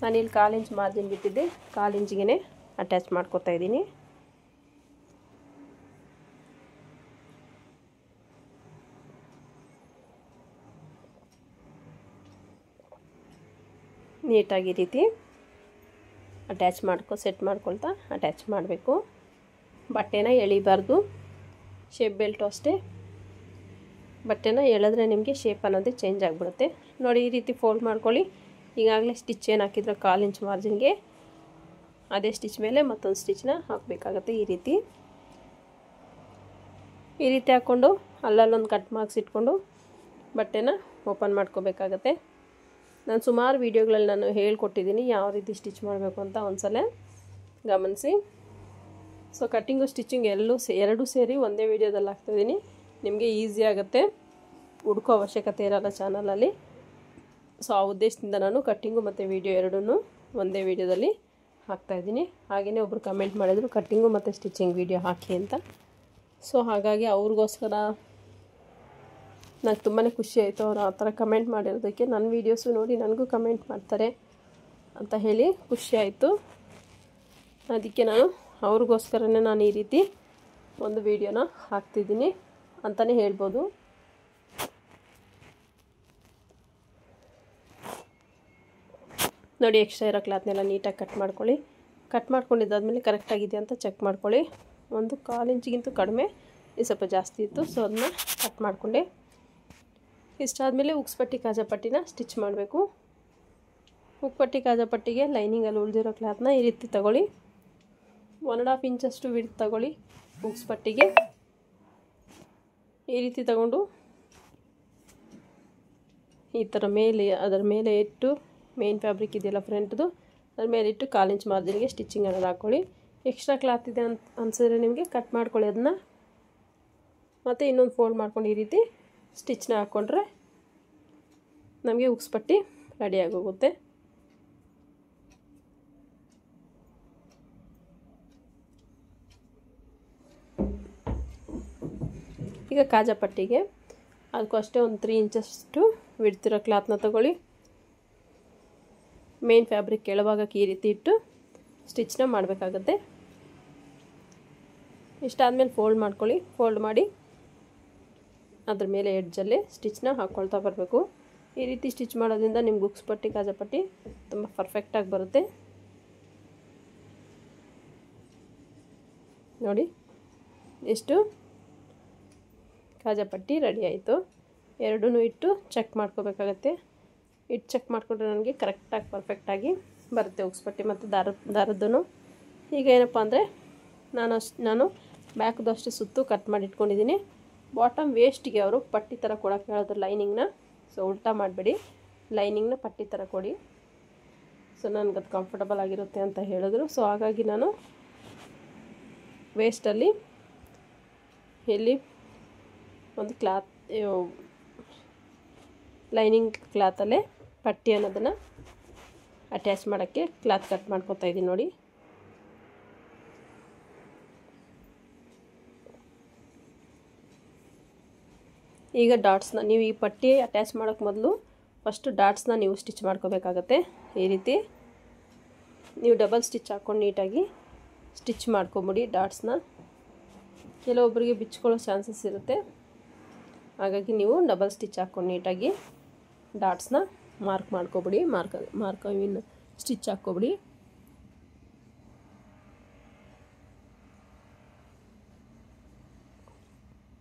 ನಾನಿಲ್ಲಿ 1/4 ಇಂಚ್ ಮಾರ್ಜಿನ್ ಬಿಟ್ಟಿದ್ದೆ, 1/4 ಇಂಚಿಗೆ ಅಟ್ಯಾಚ್ ಮಾಡ್ಕೊತಾ ಇದ್ದೀನಿ. ನೀಟಾಗಿ ಈ ರೀತಿ ಅಟ್ಯಾಚ್ ಸೆಟ್ ಮಾಡ್ಕೊಳ್ತಾ ಅಟ್ಯಾಚ್ ಮಾಡಬೇಕು. ಬಟ್ಟೆನ ಎಳಿಬಾರ್ದು. ಶೇಪ್ ಬೆಲ್ಟು ಅಷ್ಟೇ, ಬಟ್ಟೆನ ಎಳೆದ್ರೆ ನಿಮಗೆ ಶೇಪ್ ಅನ್ನೋದೇ ಚೇಂಜ್ ಆಗಿಬಿಡುತ್ತೆ. ನೋಡಿ ಈ ರೀತಿ ಫೋಲ್ಡ್ ಮಾಡ್ಕೊಳ್ಳಿ. ಈಗಾಗಲೇ ಸ್ಟಿಚ್ ಏನು ಹಾಕಿದ್ರೆ 1/4 ಇಂಚ್ ಮಾರ್ಜಿನ್ಗೆ ಅದೇ ಸ್ಟಿಚ್ ಮೇಲೆ ಮತ್ತೊಂದು ಸ್ಟಿಚ್ನ ಹಾಕಬೇಕಾಗತ್ತೆ. ಈ ರೀತಿ ಹಾಕ್ಕೊಂಡು ಅಲ್ಲಲ್ಲೊಂದು ಕಟ್ ಮಾರ್ಕ್ಸ್ ಇಟ್ಕೊಂಡು ಬಟ್ಟೆನ ಓಪನ್ ಮಾಡ್ಕೋಬೇಕಾಗತ್ತೆ. ನಾನು ಸುಮಾರು ವೀಡಿಯೋಗಳಲ್ಲಿ ನಾನು ಹೇಳ್ಕೊಟ್ಟಿದ್ದೀನಿ ಯಾವ ರೀತಿ ಸ್ಟಿಚ್ ಮಾಡಬೇಕು ಅಂತ, ಒಂದ್ಸಲ ಗಮನಿಸಿ. ಸೊ ಕಟ್ಟಿಂಗು ಸ್ಟಿಚಿಂಗ್ ಎರಡೂ ಸೇರಿ ಒಂದೇ ವೀಡಿಯೋದಲ್ಲಿ ಹಾಕ್ತಾಯಿದ್ದೀನಿ. ನಿಮಗೆ ಈಸಿ ಆಗುತ್ತೆ, ಹುಡ್ಕೋ ಅವಶ್ಯಕತೆ ಇರೋಲ್ಲ ಚಾನಲಲ್ಲಿ. ಸೊ ಆ ಉದ್ದೇಶದಿಂದ ನಾನು ಕಟ್ಟಿಂಗು ಮತ್ತು ವೀಡಿಯೋ ಎರಡೂ ಒಂದೇ ವೀಡಿಯೋದಲ್ಲಿ ಹಾಕ್ತಾಯಿದ್ದೀನಿ. ಹಾಗೆಯೇ ಒಬ್ಬರು ಕಮೆಂಟ್ ಮಾಡಿದರು ಕಟ್ಟಿಂಗು ಮತ್ತು ಸ್ಟಿಚಿಂಗ್ ವೀಡಿಯೋ ಹಾಕಿ ಅಂತ. ಸೊ ಹಾಗಾಗಿ ಅವ್ರಿಗೋಸ್ಕರ ನಂಗೆ ತುಂಬಾ ಖುಷಿ ಆಯಿತು ಅವರು ಆ ಥರ ಕಮೆಂಟ್ ಮಾಡಿರೋದಕ್ಕೆ. ನನ್ನ ವೀಡಿಯೋಸು ನೋಡಿ ನನಗೂ ಕಮೆಂಟ್ ಮಾಡ್ತಾರೆ ಅಂತ ಹೇಳಿ ಖುಷಿ ಆಯಿತು. ಅದಕ್ಕೆ ನಾನು ಅವ್ರಿಗೋಸ್ಕರನೇ ನಾನು ಈ ರೀತಿ ಒಂದು ವೀಡಿಯೋನ ಹಾಕ್ತಿದ್ದೀನಿ ಅಂತಲೇ ಹೇಳ್ಬೋದು. ನೋಡಿ, ಎಕ್ಸ್ಟ್ರಾ ಇರೋ ಕ್ಲಾತ್ನೆಲ್ಲ ನೀಟಾಗಿ ಕಟ್ ಮಾಡ್ಕೊಳ್ಳಿ. ಕಟ್ ಮಾಡ್ಕೊಂಡಿದ್ದಾದಮೇಲೆ ಕರೆಕ್ಟಾಗಿದೆ ಅಂತ ಚೆಕ್ ಮಾಡ್ಕೊಳ್ಳಿ. ಒಂದು 1/4 ಇಂಚಿಗಿಂತ ಕಡಿಮೆ ಇದು ಸ್ವಲ್ಪ ಜಾಸ್ತಿ ಇತ್ತು, ಸೊ ಅದನ್ನ ಕಟ್ ಮಾಡಿಕೊಂಡೆ. ಇಷ್ಟಾದಮೇಲೆ ಉಕ್ಸ್ಪಟ್ಟಿ ಕಾಜಾಪಟ್ಟಿನ ಸ್ಟಿಚ್ ಮಾಡಬೇಕು. ಉಕ್ಪಟ್ಟಿ ಕಾಜಾಪಟ್ಟಿಗೆ ಲೈನಿಂಗಲ್ಲಿ ಉಳಿದಿರೋ ಕ್ಲಾತ್ನ ಈ ರೀತಿ ತಗೊಳ್ಳಿ. 1.5 ಇಂಚಷ್ಟು ವಿಡ್ತ್ ತಗೊಳ್ಳಿ. ಉಕ್ಸ್ಪಟ್ಟಿಗೆ ಈ ರೀತಿ ತಗೊಂಡು ಈ ಥರ ಮೇಲೆ ಅದರ ಮೇಲೆ ಇಟ್ಟು, ಮೇನ್ ಫ್ಯಾಬ್ರಿಕ್ ಇದೆಯಲ್ಲ ಫ್ರಂಟ್ದು, ಅದ್ರ ಮೇಲೆ ಇಟ್ಟು 1/4 ಇಂಚ್ ಮಾರ್ಜಿನ್ಗೆ ಸ್ಟಿಚಿಂಗ್ ಅನ್ನೋದು ಹಾಕ್ಕೊಳ್ಳಿ. ಎಕ್ಸ್ಟ್ರಾ ಕ್ಲಾತ್ ಇದೆ ಅಂತ ಅನಿಸಿದ್ರೆ ನಿಮಗೆ ಕಟ್ ಮಾಡ್ಕೊಳ್ಳಿ ಅದನ್ನ. ಮತ್ತು ಇನ್ನೊಂದು ಫೋಲ್ಡ್ ಮಾಡ್ಕೊಂಡು ಈ ರೀತಿ ಸ್ಟಿಚ್ನ ಹಾಕ್ಕೊಂಡ್ರೆ ನಮಗೆ ಉಕ್ಸ್ಪಟ್ಟಿ ರೆಡಿಯಾಗೋಗುತ್ತೆ. ಈಗ ಕಾಜಾಪಟ್ಟಿಗೆ ಅದಕ್ಕೂ ಅಷ್ಟೇ ಒಂದು 3 ಇಂಚಷ್ಟು ವಿಡ್ತಿರೋ ಕ್ಲಾತ್ನ ತಗೊಳ್ಳಿ. ಮೇನ್ ಫ್ಯಾಬ್ರಿಕ್ ಕೆಳಭಾಗಕ್ಕೆ ಈ ರೀತಿ ಇಟ್ಟು ಸ್ಟಿಚ್ನ ಮಾಡಬೇಕಾಗತ್ತೆ. ಇಷ್ಟಾದಮೇಲೆ ಫೋಲ್ಡ್ ಮಾಡ್ಕೊಳ್ಳಿ. ಫೋಲ್ಡ್ ಮಾಡಿ ಅದ್ರ ಮೇಲೆ ಎಡ್ಜಲ್ಲಿ ಸ್ಟಿಚ್ನ ಹಾಕ್ಕೊಳ್ತಾ ಬರಬೇಕು. ಈ ರೀತಿ ಸ್ಟಿಚ್ ಮಾಡೋದ್ರಿಂದ ನಿಮ್ಗೆ ಉಕ್ಸ್ಪಟ್ಟಿ ಕಾಜಾಪಟ್ಟಿ ತುಂಬ ಪರ್ಫೆಕ್ಟಾಗಿ ಬರುತ್ತೆ. ನೋಡಿ, ಎಷ್ಟು ಕಾಜಾಪಟ್ಟಿ ರೆಡಿ ಆಯಿತು. ಎರಡೂ ಇಟ್ಟು ಚೆಕ್ ಮಾಡ್ಕೋಬೇಕಾಗತ್ತೆ. ಇಟ್ಟು ಚೆಕ್ ಮಾಡಿಕೊಂಡ್ರೆ ನನಗೆ ಕರೆಕ್ಟಾಗಿ ಪರ್ಫೆಕ್ಟಾಗಿ ಬರುತ್ತೆ ಉಕ್ಸ್ಪಟ್ಟಿ ಮತ್ತು ದಾರದ್ದು. ಈಗ ಏನಪ್ಪ ಅಂದರೆ ನಾನು ಬ್ಯಾಕ್ದು ಅಷ್ಟೇ ಸುತ್ತು ಕಟ್ ಮಾಡಿ ಇಟ್ಕೊಂಡಿದ್ದೀನಿ. ಬಾಟಮ್ ವೇಸ್ಟಿಗೆ ಅವರು ಪಟ್ಟಿ ಥರ ಕೊಡೋಕ್ಕೆ ಹೇಳಿದ್ರು ಲೈನಿಂಗ್ನ. ಸೊ ಉಲ್ಟಾ ಮಾಡಬೇಡಿ, ಲೈನಿಂಗ್ನ ಪಟ್ಟಿ ಥರ ಕೊಡಿ. ಸೊ ನನಗದು ಕಂಫರ್ಟಬಲ್ ಆಗಿರುತ್ತೆ ಅಂತ ಹೇಳಿದ್ರು. ಸೊ ಹಾಗಾಗಿ ನಾನು ವೇಸ್ಟಲ್ಲಿ ಇಲ್ಲಿ ಒಂದು ಕ್ಲಾತ್ ಲೈನಿಂಗ್ ಕ್ಲಾತಲ್ಲೇ ಪಟ್ಟಿ ಅನ್ನೋದನ್ನು ಅಟ್ಯಾಚ್ ಮಾಡೋಕ್ಕೆ ಕ್ಲಾತ್ ಕಟ್ ಮಾಡ್ಕೊತಾ ಇದ್ದೀನಿ ನೋಡಿ. ಈಗ ಡಾಟ್ಸ್ನ ನೀವು ಈ ಪಟ್ಟಿ ಅಟ್ಯಾಚ್ ಮಾಡೋಕ್ಕೆ ಮೊದಲು ಫಸ್ಟು ಡಾಟ್ಸ್ನ ನೀವು ಸ್ಟಿಚ್ ಮಾಡ್ಕೋಬೇಕಾಗತ್ತೆ. ಈ ರೀತಿ ನೀವು ಡಬಲ್ ಸ್ಟಿಚ್ ಹಾಕ್ಕೊಂಡು ನೀಟಾಗಿ ಸ್ಟಿಚ್ ಮಾಡ್ಕೊಂಬಿಡಿ ಡಾಟ್ಸ್ನ. ಕೆಲವೊಬ್ಬರಿಗೆ ಬಿಚ್ಕೊಳ್ಳೋ ಚಾನ್ಸಸ್ ಇರುತ್ತೆ, ಹಾಗಾಗಿ ನೀವು ಡಬಲ್ ಸ್ಟಿಚ್ ಹಾಕ್ಕೊಂಡು ನೀಟಾಗಿ ಡಾಟ್ಸ್ನ ಮಾರ್ಕ್ ಮಾಡ್ಕೊಬಿಡಿ. ಮಾರ್ಕ್ ಸ್ಟಿಚ್ ಹಾಕ್ಕೊಬಿಡಿ.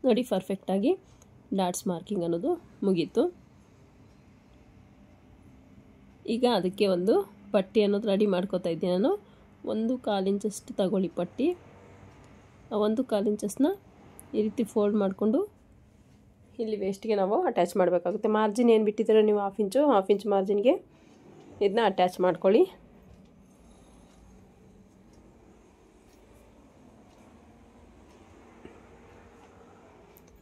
ನೋಡಿ, ಪರ್ಫೆಕ್ಟಾಗಿ ಡಾಟ್ಸ್ ಮಾರ್ಕಿಂಗ್ ಅನ್ನೋದು ಮುಗೀತು. ಈಗ ಅದಕ್ಕೆ ಒಂದು ಪಟ್ಟಿ ಅನ್ನೋದು ರೆಡಿ ಮಾಡ್ಕೋತಾ ಇದ್ದೀನಿ ನಾನು. 1/4 ಇಂಚಷ್ಟು ತಗೊಳ್ಳಿ ಪಟ್ಟಿ. ಆ 1/4 ಇಂಚಸ್ನ ಈ ರೀತಿ ಫೋಲ್ಡ್ ಮಾಡಿಕೊಂಡು ಇಲ್ಲಿ ವೇಸ್ಟ್ಗೆ ನಾವು ಅಟ್ಯಾಚ್ ಮಾಡಬೇಕಾಗುತ್ತೆ. ಮಾರ್ಜಿನ್ ಏನು ಬಿಟ್ಟಿದ್ದೀರೋ ನೀವು ಹಾಫ್ ಇಂಚ್ ಮಾರ್ಜಿನ್ಗೆ ಇದನ್ನ ಅಟ್ಯಾಚ್ ಮಾಡ್ಕೊಳ್ಳಿ.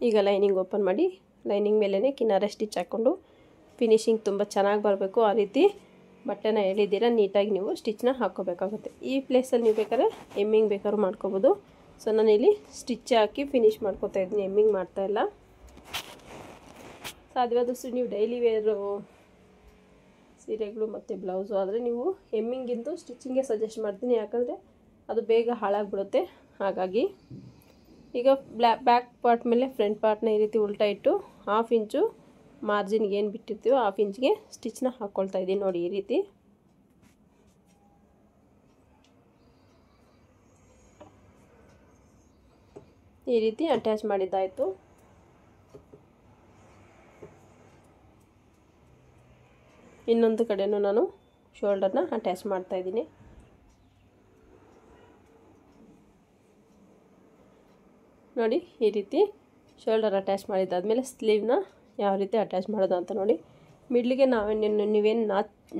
ಈಗ ಲೈನಿಂಗ್ ಓಪನ್ ಮಾಡಿ ಲೈನಿಂಗ್ ಮೇಲೇ ಕಿನಾರೆ ಸ್ಟಿಚ್ ಹಾಕ್ಕೊಂಡು ಫಿನಿಶಿಂಗ್ ತುಂಬ ಚೆನ್ನಾಗಿ ಬರಬೇಕು. ಆ ರೀತಿ ಬಟ್ಟೆನ ಎಳಿದಿರ ನೀಟಾಗಿ ನೀವು ಸ್ಟಿಚ್ನ ಹಾಕ್ಕೋಬೇಕಾಗುತ್ತೆ. ಈ ಪ್ಲೇಸಲ್ಲಿ ನೀವು ಬೇಕಾದ್ರೆ ಎಮ್ಮಿಂಗ್ ಬೇಕಾದ್ರೂ ಮಾಡ್ಕೋಬೋದು. ಸೊ ನಾನು ಇಲ್ಲಿ ಸ್ಟಿಚ್ ಹಾಕಿ ಫಿನಿಶ್ ಮಾಡ್ಕೋತಾ ಇದ್ದೀನಿ, ಎಮ್ಮಿಂಗ್ ಮಾಡ್ತಾಯಿಲ್ಲ. ಸಾಧ್ಯವಾದಷ್ಟು ನೀವು ಡೈಲಿ ವೇರು ಸೀರೆಗಳು ಮತ್ತು ಬ್ಲೌಸು ಆದರೆ ನೀವು ಎಮ್ಮಿಂಗಿಂದು ಸ್ಟಿಚಿಂಗೇ ಸಜೆಸ್ಟ್ ಮಾಡ್ತೀನಿ, ಯಾಕಂದರೆ ಅದು ಬೇಗ ಹಾಳಾಗಿಬಿಡುತ್ತೆ. ಹಾಗಾಗಿ ಈಗ ಬ್ಯಾಕ್ ಪಾರ್ಟ್ ಮೇಲೆ ಫ್ರಂಟ್ ಪಾರ್ಟ್ನ ಈ ರೀತಿ ಉಲ್ಟಾ ಇಟ್ಟು 1/2 ಇಂಚು ಮಾರ್ಜಿನ್ಗೆ ಏನು ಬಿಟ್ಟಿರ್ತೀವೋ 1/2 ಇಂಚ್ಗೆ ಸ್ಟಿಚ್ನ ಹಾಕ್ಕೊಳ್ತಾ ಇದ್ದೀನಿ ನೋಡಿ. ಈ ರೀತಿ ಅಟ್ಯಾಚ್ ಮಾಡಿದ್ದಾಯಿತು. ಇನ್ನೊಂದು ಕಡೆನೂ ನಾನು ಶೋಲ್ಡರ್ನ ಅಟ್ಯಾಚ್ ಮಾಡ್ತಾ ಇದ್ದೀನಿ. ನೋಡಿ, ಈ ರೀತಿ ಶೋಲ್ಡರ್ ಅಟ್ಯಾಚ್ ಮಾಡಿದ್ದಾದಮೇಲೆ ಸ್ಲೀವ್ನ ಯಾವ ರೀತಿ ಅಟ್ಯಾಚ್ ಮಾಡೋದು ಅಂತ ನೋಡಿ. ಮಿಡ್ಲಿಗೆ ನೀವೇನು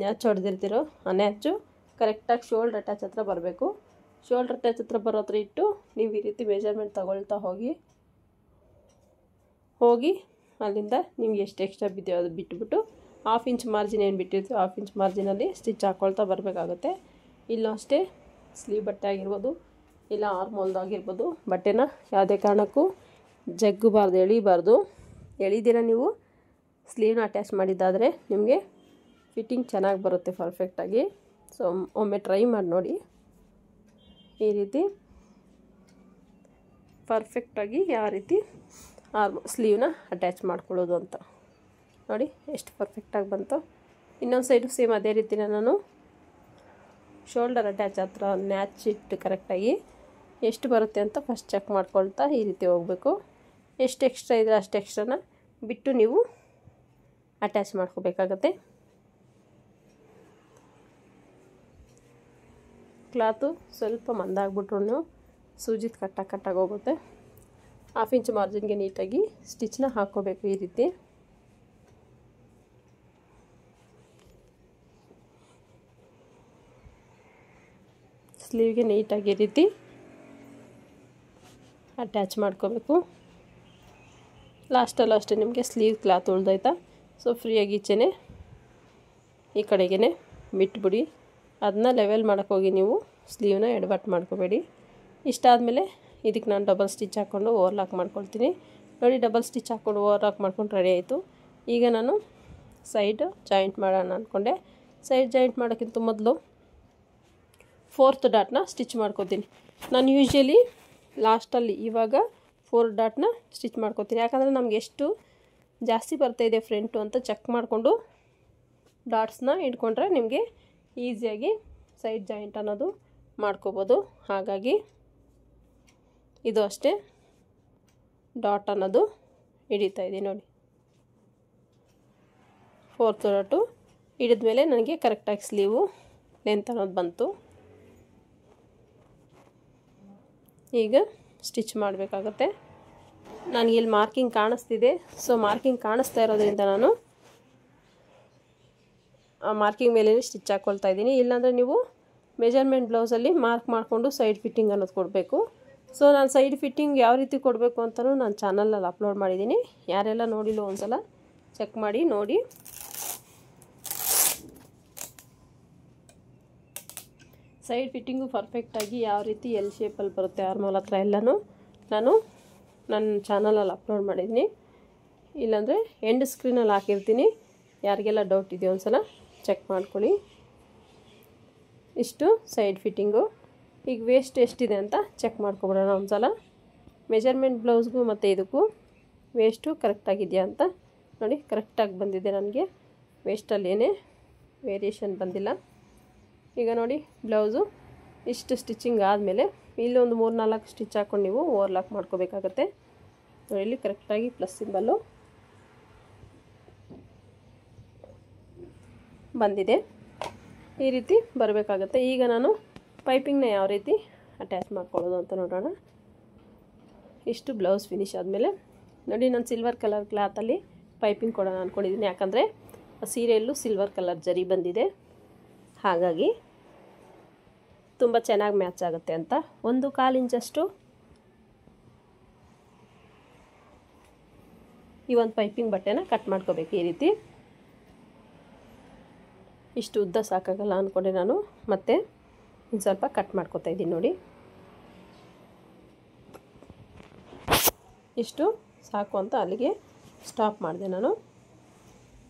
ನ್ಯಾಚ್ ಹೊಡೆದಿರ್ತೀರೋ ಆ ನ್ಯಾಚು ಕರೆಕ್ಟಾಗಿ ಶೋಲ್ಡರ್ ಅಟ್ಯಾಚ್ ಹತ್ರ ಬರಬೇಕು. ಶೋಲ್ಡರ್ ಅಟ್ಯಾಚ್ ಹತ್ರ ಬರೋ ಹತ್ರ ಇಟ್ಟು ನೀವು ಈ ರೀತಿ ಮೆಜರ್ಮೆಂಟ್ ತಗೊಳ್ತಾ ಹೋಗಿ ಅಲ್ಲಿಂದ ನಿಮ್ಗೆ ಎಷ್ಟು ಎಕ್ಸ್ಟ್ರಾ ಬಿದ್ದೋ ಅದು ಬಿಟ್ಬಿಟ್ಟು 1/2 ಇಂಚ್ ಮಾರ್ಜಿನ್ ಏನು ಬಿಟ್ಟಿರ್ತೀವಿ 1/2 ಇಂಚ್ ಮಾರ್ಜಿನಲ್ಲಿ ಸ್ಟಿಚ್ ಹಾಕ್ಕೊಳ್ತಾ ಬರಬೇಕಾಗುತ್ತೆ. ಇಲ್ಲೂ ಅಷ್ಟೇ ಸ್ಲೀವ್ ಬಟ್ಟೆ ಆಗಿರ್ಬೋದು ಇಲ್ಲ ಆರ್ಮೋಲ್ದಾಗಿರ್ಬೋದು, ಬಟ್ಟೆನ ಯಾವುದೇ ಕಾರಣಕ್ಕೂ ಜಗ್ಗಬಾರ್ದು, ಎಳಿಬಾರ್ದು. ಎಳಿದಿರ ನೀವು ಸ್ಲೀವ್ನ ಅಟ್ಯಾಚ್ ಮಾಡಿದ್ದಾದರೆ ನಿಮಗೆ ಫಿಟ್ಟಿಂಗ್ ಚೆನ್ನಾಗಿ ಬರುತ್ತೆ ಪರ್ಫೆಕ್ಟಾಗಿ. ಸೊ ಒಮ್ಮೆ ಟ್ರೈ ಮಾಡಿ ನೋಡಿ, ಈ ರೀತಿ ಪರ್ಫೆಕ್ಟಾಗಿ ಯಾವ ರೀತಿ ಸ್ಲೀವ್ನ ಅಟ್ಯಾಚ್ ಮಾಡ್ಕೊಳ್ಳೋದು ಅಂತ ನೋಡಿ ಎಷ್ಟು ಪರ್ಫೆಕ್ಟಾಗಿ ಬಂತು. ಇನ್ನೊಂದು ಸೈಡು ಸೇಮ್ ಅದೇ ರೀತಿನ ನಾನು ಶೋಲ್ಡರ್ ಅಟ್ಯಾಚ್ ಹತ್ರ ನ್ಯಾಚ್ ಇಟ್ಟು ಕರೆಕ್ಟಾಗಿ ಎಷ್ಟು ಬರುತ್ತೆ ಅಂತ ಫಸ್ಟ್ ಚೆಕ್ ಮಾಡ್ಕೊಳ್ತಾ ಈ ರೀತಿ ಹೋಗಬೇಕು. ಎಷ್ಟು ಎಕ್ಸ್ಟ್ರಾ ಇದೆ ಅಷ್ಟು ಎಕ್ಸ್ಟ್ರಾನ ಬಿಟ್ಟು ನೀವು ಅಟ್ಯಾಚ್ ಮಾಡ್ಕೋಬೇಕಾಗತ್ತೆ. ಕ್ಲಾತು ಸ್ವಲ್ಪ ಮಂದಾಗ್ಬಿಟ್ರು ಸೂಜಿದ ಕಟ್ಟಾಗಿ ಹೋಗುತ್ತೆ. 1/2 ಇಂಚ್ ಮಾರ್ಜಿನ್ಗೆ ನೀಟಾಗಿ ಸ್ಟಿಚ್ನ ಹಾಕ್ಕೋಬೇಕು. ಈ ರೀತಿ ಸ್ಲೀವ್ಗೆ ನೀಟಾಗಿ ಈ ರೀತಿ ಅಟ್ಯಾಚ್ ಮಾಡ್ಕೋಬೇಕು. ಲಾಸ್ಟಲ್ಲೂ ಅಷ್ಟೇ ನಿಮಗೆ ಸ್ಲೀವ್ ಕ್ಲಾತ್ ಉಳ್ದೈತಾ, ಸೊ ಫ್ರೀಯಾಗಿ ಈಚೆನೆ ಈ ಕಡೆಗೇ ಬಿಟ್ಬಿಡಿ. ಅದನ್ನ ಲೆವೆಲ್ ಮಾಡೋಕ್ಕೋಗಿ ನೀವು ಸ್ಲೀವ್ನ ಎಡವಟ್ಟು ಮಾಡ್ಕೋಬೇಡಿ. ಇಷ್ಟಾದಮೇಲೆ ಇದಕ್ಕೆ ನಾನು ಡಬಲ್ ಸ್ಟಿಚ್ ಹಾಕ್ಕೊಂಡು ಓವರ್ಲಾಕ್ ಮಾಡ್ಕೊಳ್ತೀನಿ. ನೋಡಿ ಡಬಲ್ ಸ್ಟಿಚ್ ಹಾಕ್ಕೊಂಡು ಓವರ್ಲಾಕ್ ಮಾಡ್ಕೊಂಡು ರೆಡಿ ಆಯಿತು. ಈಗ ನಾನು ಸೈಡ್ ಜಾಯಿಂಟ್ ಮಾಡೋಣ ಅಂದ್ಕೊಂಡೆ. ಸೈಡ್ ಜಾಯಿಂಟ್ ಮಾಡೋಕ್ಕಿಂತ ಮೊದಲು 4th ಡಾಟ್ನ ಸ್ಟಿಚ್ ಮಾಡ್ಕೋತೀನಿ. ನಾನು ಯೂಶ್ವಲಿ ಲಾಸ್ಟಲ್ಲಿ ಇವಾಗ 4 ಡಾಟ್ನ ಸ್ಟಿಚ್ ಮಾಡ್ಕೋತೀನಿ. ಯಾಕಂದರೆ ನಮ್ಗೆ ಎಷ್ಟು ಜಾಸ್ತಿ ಬರ್ತಾಯಿದೆ ಫ್ರಂಟು ಅಂತ ಚೆಕ್ ಮಾಡಿಕೊಂಡು ಡಾಟ್ಸ್ನ ಇಟ್ಕೊಂಡ್ರೆ ನಿಮಗೆ ಈಸಿಯಾಗಿ ಸೈಡ್ ಜಾಯಿಂಟ್ ಅನ್ನೋದು ಮಾಡ್ಕೋಬೋದು. ಹಾಗಾಗಿ ಇದು ಅಷ್ಟೇ ಡಾಟ್ ಅನ್ನೋದು ಹಿಡಿತಾ ಇದೆ ನೋಡಿ. 4th ಡಾಟು ಹಿಡಿದ್ಮೇಲೆ ನನಗೆ ಕರೆಕ್ಟಾಗಿ ಸ್ಲೀವು ಲೆಂತ್ ಅನ್ನೋದು ಬಂತು. ಈಗ ಸ್ಟಿಚ್ ಮಾಡಬೇಕಾಗತ್ತೆ. ನನಗೆ ಇಲ್ಲಿ ಮಾರ್ಕಿಂಗ್ ಕಾಣಿಸ್ತಿದೆ, ಸೊ ಮಾರ್ಕಿಂಗ್ ಕಾಣಿಸ್ತಾ ಇರೋದ್ರಿಂದ ನಾನು ಆ ಮಾರ್ಕಿಂಗ್ ಮೇಲೆ ಸ್ಟಿಚ್ ಹಾಕ್ಕೊಳ್ತಾ ಇದ್ದೀನಿ. ಇಲ್ಲಾಂದರೆ ನೀವು ಮೆಜರ್ಮೆಂಟ್ ಬ್ಲೌಸಲ್ಲಿ ಮಾರ್ಕ್ ಮಾಡಿಕೊಂಡು ಸೈಡ್ ಫಿಟ್ಟಿಂಗ್ ಅನ್ನೋದು ಕೊಡಬೇಕು. ಸೊ ನಾನು ಸೈಡ್ ಫಿಟ್ಟಿಂಗ್ ಯಾವ ರೀತಿ ಕೊಡಬೇಕು ಅಂತಲೂ ನಾನು ಚಾನಲಲ್ಲಿ ಅಪ್ಲೋಡ್ ಮಾಡಿದ್ದೀನಿ. ಯಾರೆಲ್ಲ ನೋಡಿಲ್ಲ ಒಂದ್ಸಲ ಚೆಕ್ ಮಾಡಿ ನೋಡಿ. ಸೈಡ್ ಫಿಟ್ಟಿಂಗು ಪರ್ಫೆಕ್ಟಾಗಿ ಯಾವ ರೀತಿ ಎಲ್ ಶೇಪಲ್ಲಿ ಬರುತ್ತೆ ಆರ್ಮೋಲ್ ಹತ್ರ ಎಲ್ಲನೂ ನಾನು ನನ್ನ ಚಾನಲಲ್ಲಿ ಅಪ್ಲೋಡ್ ಮಾಡಿದ್ದೀನಿ. ಇಲ್ಲಾಂದರೆ ಎಂಡ್ ಸ್ಕ್ರೀನಲ್ಲಿ ಹಾಕಿರ್ತೀನಿ. ಯಾರಿಗೆಲ್ಲ ಡೌಟ್ ಇದೆಯೋ ಒಂದು ಸಲ ಚೆಕ್ ಮಾಡ್ಕೊಳ್ಳಿ. ಇಷ್ಟು ಸೈಡ್ ಫಿಟ್ಟಿಂಗು. ಈಗ ವೇಸ್ಟ್ ಎಷ್ಟಿದೆ ಅಂತ ಚೆಕ್ ಮಾಡ್ಕೊಬಿಡೋಣ ಒಂದು ಸಲ. ಮೆಜರ್ಮೆಂಟ್ ಬ್ಲೌಸ್ಗೂ ಮತ್ತು ಇದಕ್ಕೂ ವೇಸ್ಟು ಕರೆಕ್ಟಾಗಿದೆಯಾ ಅಂತ ನೋಡಿ. ಕರೆಕ್ಟಾಗಿ ಬಂದಿದೆ ನನಗೆ, ವೇಸ್ಟಲ್ಲಿ ಏನೇ ವೇರಿಯೇಷನ್ ಬಂದಿಲ್ಲ. ಈಗ ನೋಡಿ ಬ್ಲೌಸು ಇಷ್ಟು ಸ್ಟಿಚಿಂಗ್ ಆದಮೇಲೆ ಇಲ್ಲೊಂದು 3-4 ಸ್ಟಿಚ್ ಹಾಕ್ಕೊಂಡು ನೀವು ಓವರ್ಲಾಕ್ ಮಾಡ್ಕೋಬೇಕಾಗತ್ತೆ. ನೋಡಿ ಇಲ್ಲಿ ಕರೆಕ್ಟಾಗಿ ಪ್ಲಸ್ ಸಿಂಬಲ್ಲು ಬಂದಿದೆ. ಈ ರೀತಿ ಬರಬೇಕಾಗತ್ತೆ. ಈಗ ನಾನು ಪೈಪಿಂಗ್ನ ಯಾವ ರೀತಿ ಅಟ್ಯಾಚ್ ಮಾಡ್ಕೊಳ್ಳೋದು ಅಂತ ನೋಡೋಣ. ಇಷ್ಟು ಬ್ಲೌಸ್ ಫಿನಿಶ್ ಆದಮೇಲೆ ನೋಡಿ ನಾನು ಸಿಲ್ವರ್ ಕಲರ್ ಕ್ಲಾತಲ್ಲಿ ಪೈಪಿಂಗ್ ಕೊಡೋಣ ಅಂದ್ಕೊಂಡಿದ್ದೀನಿ. ಯಾಕಂದರೆ ಸೀರೆಯಲ್ಲೂ ಸಿಲ್ವರ್ ಕಲರ್ ಜರಿ ಬಂದಿದೆ, ಹಾಗಾಗಿ ತುಂಬ ಚೆನ್ನಾಗಿ ಮ್ಯಾಚ್ ಆಗುತ್ತೆ ಅಂತ 1/4 ಇಂಚಷ್ಟು ಈ ಒಂದು ಪೈಪಿಂಗ್ ಬಟ್ಟೆನ ಕಟ್ ಮಾಡ್ಕೋಬೇಕು. ಈ ರೀತಿ ಇಷ್ಟು ಉದ್ದ ಸಾಕಾಗಲ್ಲ ಅಂದ್ಕೊಂಡೆ ನಾನು ಮತ್ತೆ ಇನ್ನು ಸ್ವಲ್ಪ ಕಟ್ ಮಾಡ್ಕೊತಾ ಇದ್ದೀನಿ. ನೋಡಿ ಇಷ್ಟು ಸಾಕು ಅಂತ ಅಲ್ಲಿಗೆ ಸ್ಟಾಪ್ ಮಾಡಿದೆ ನಾನು.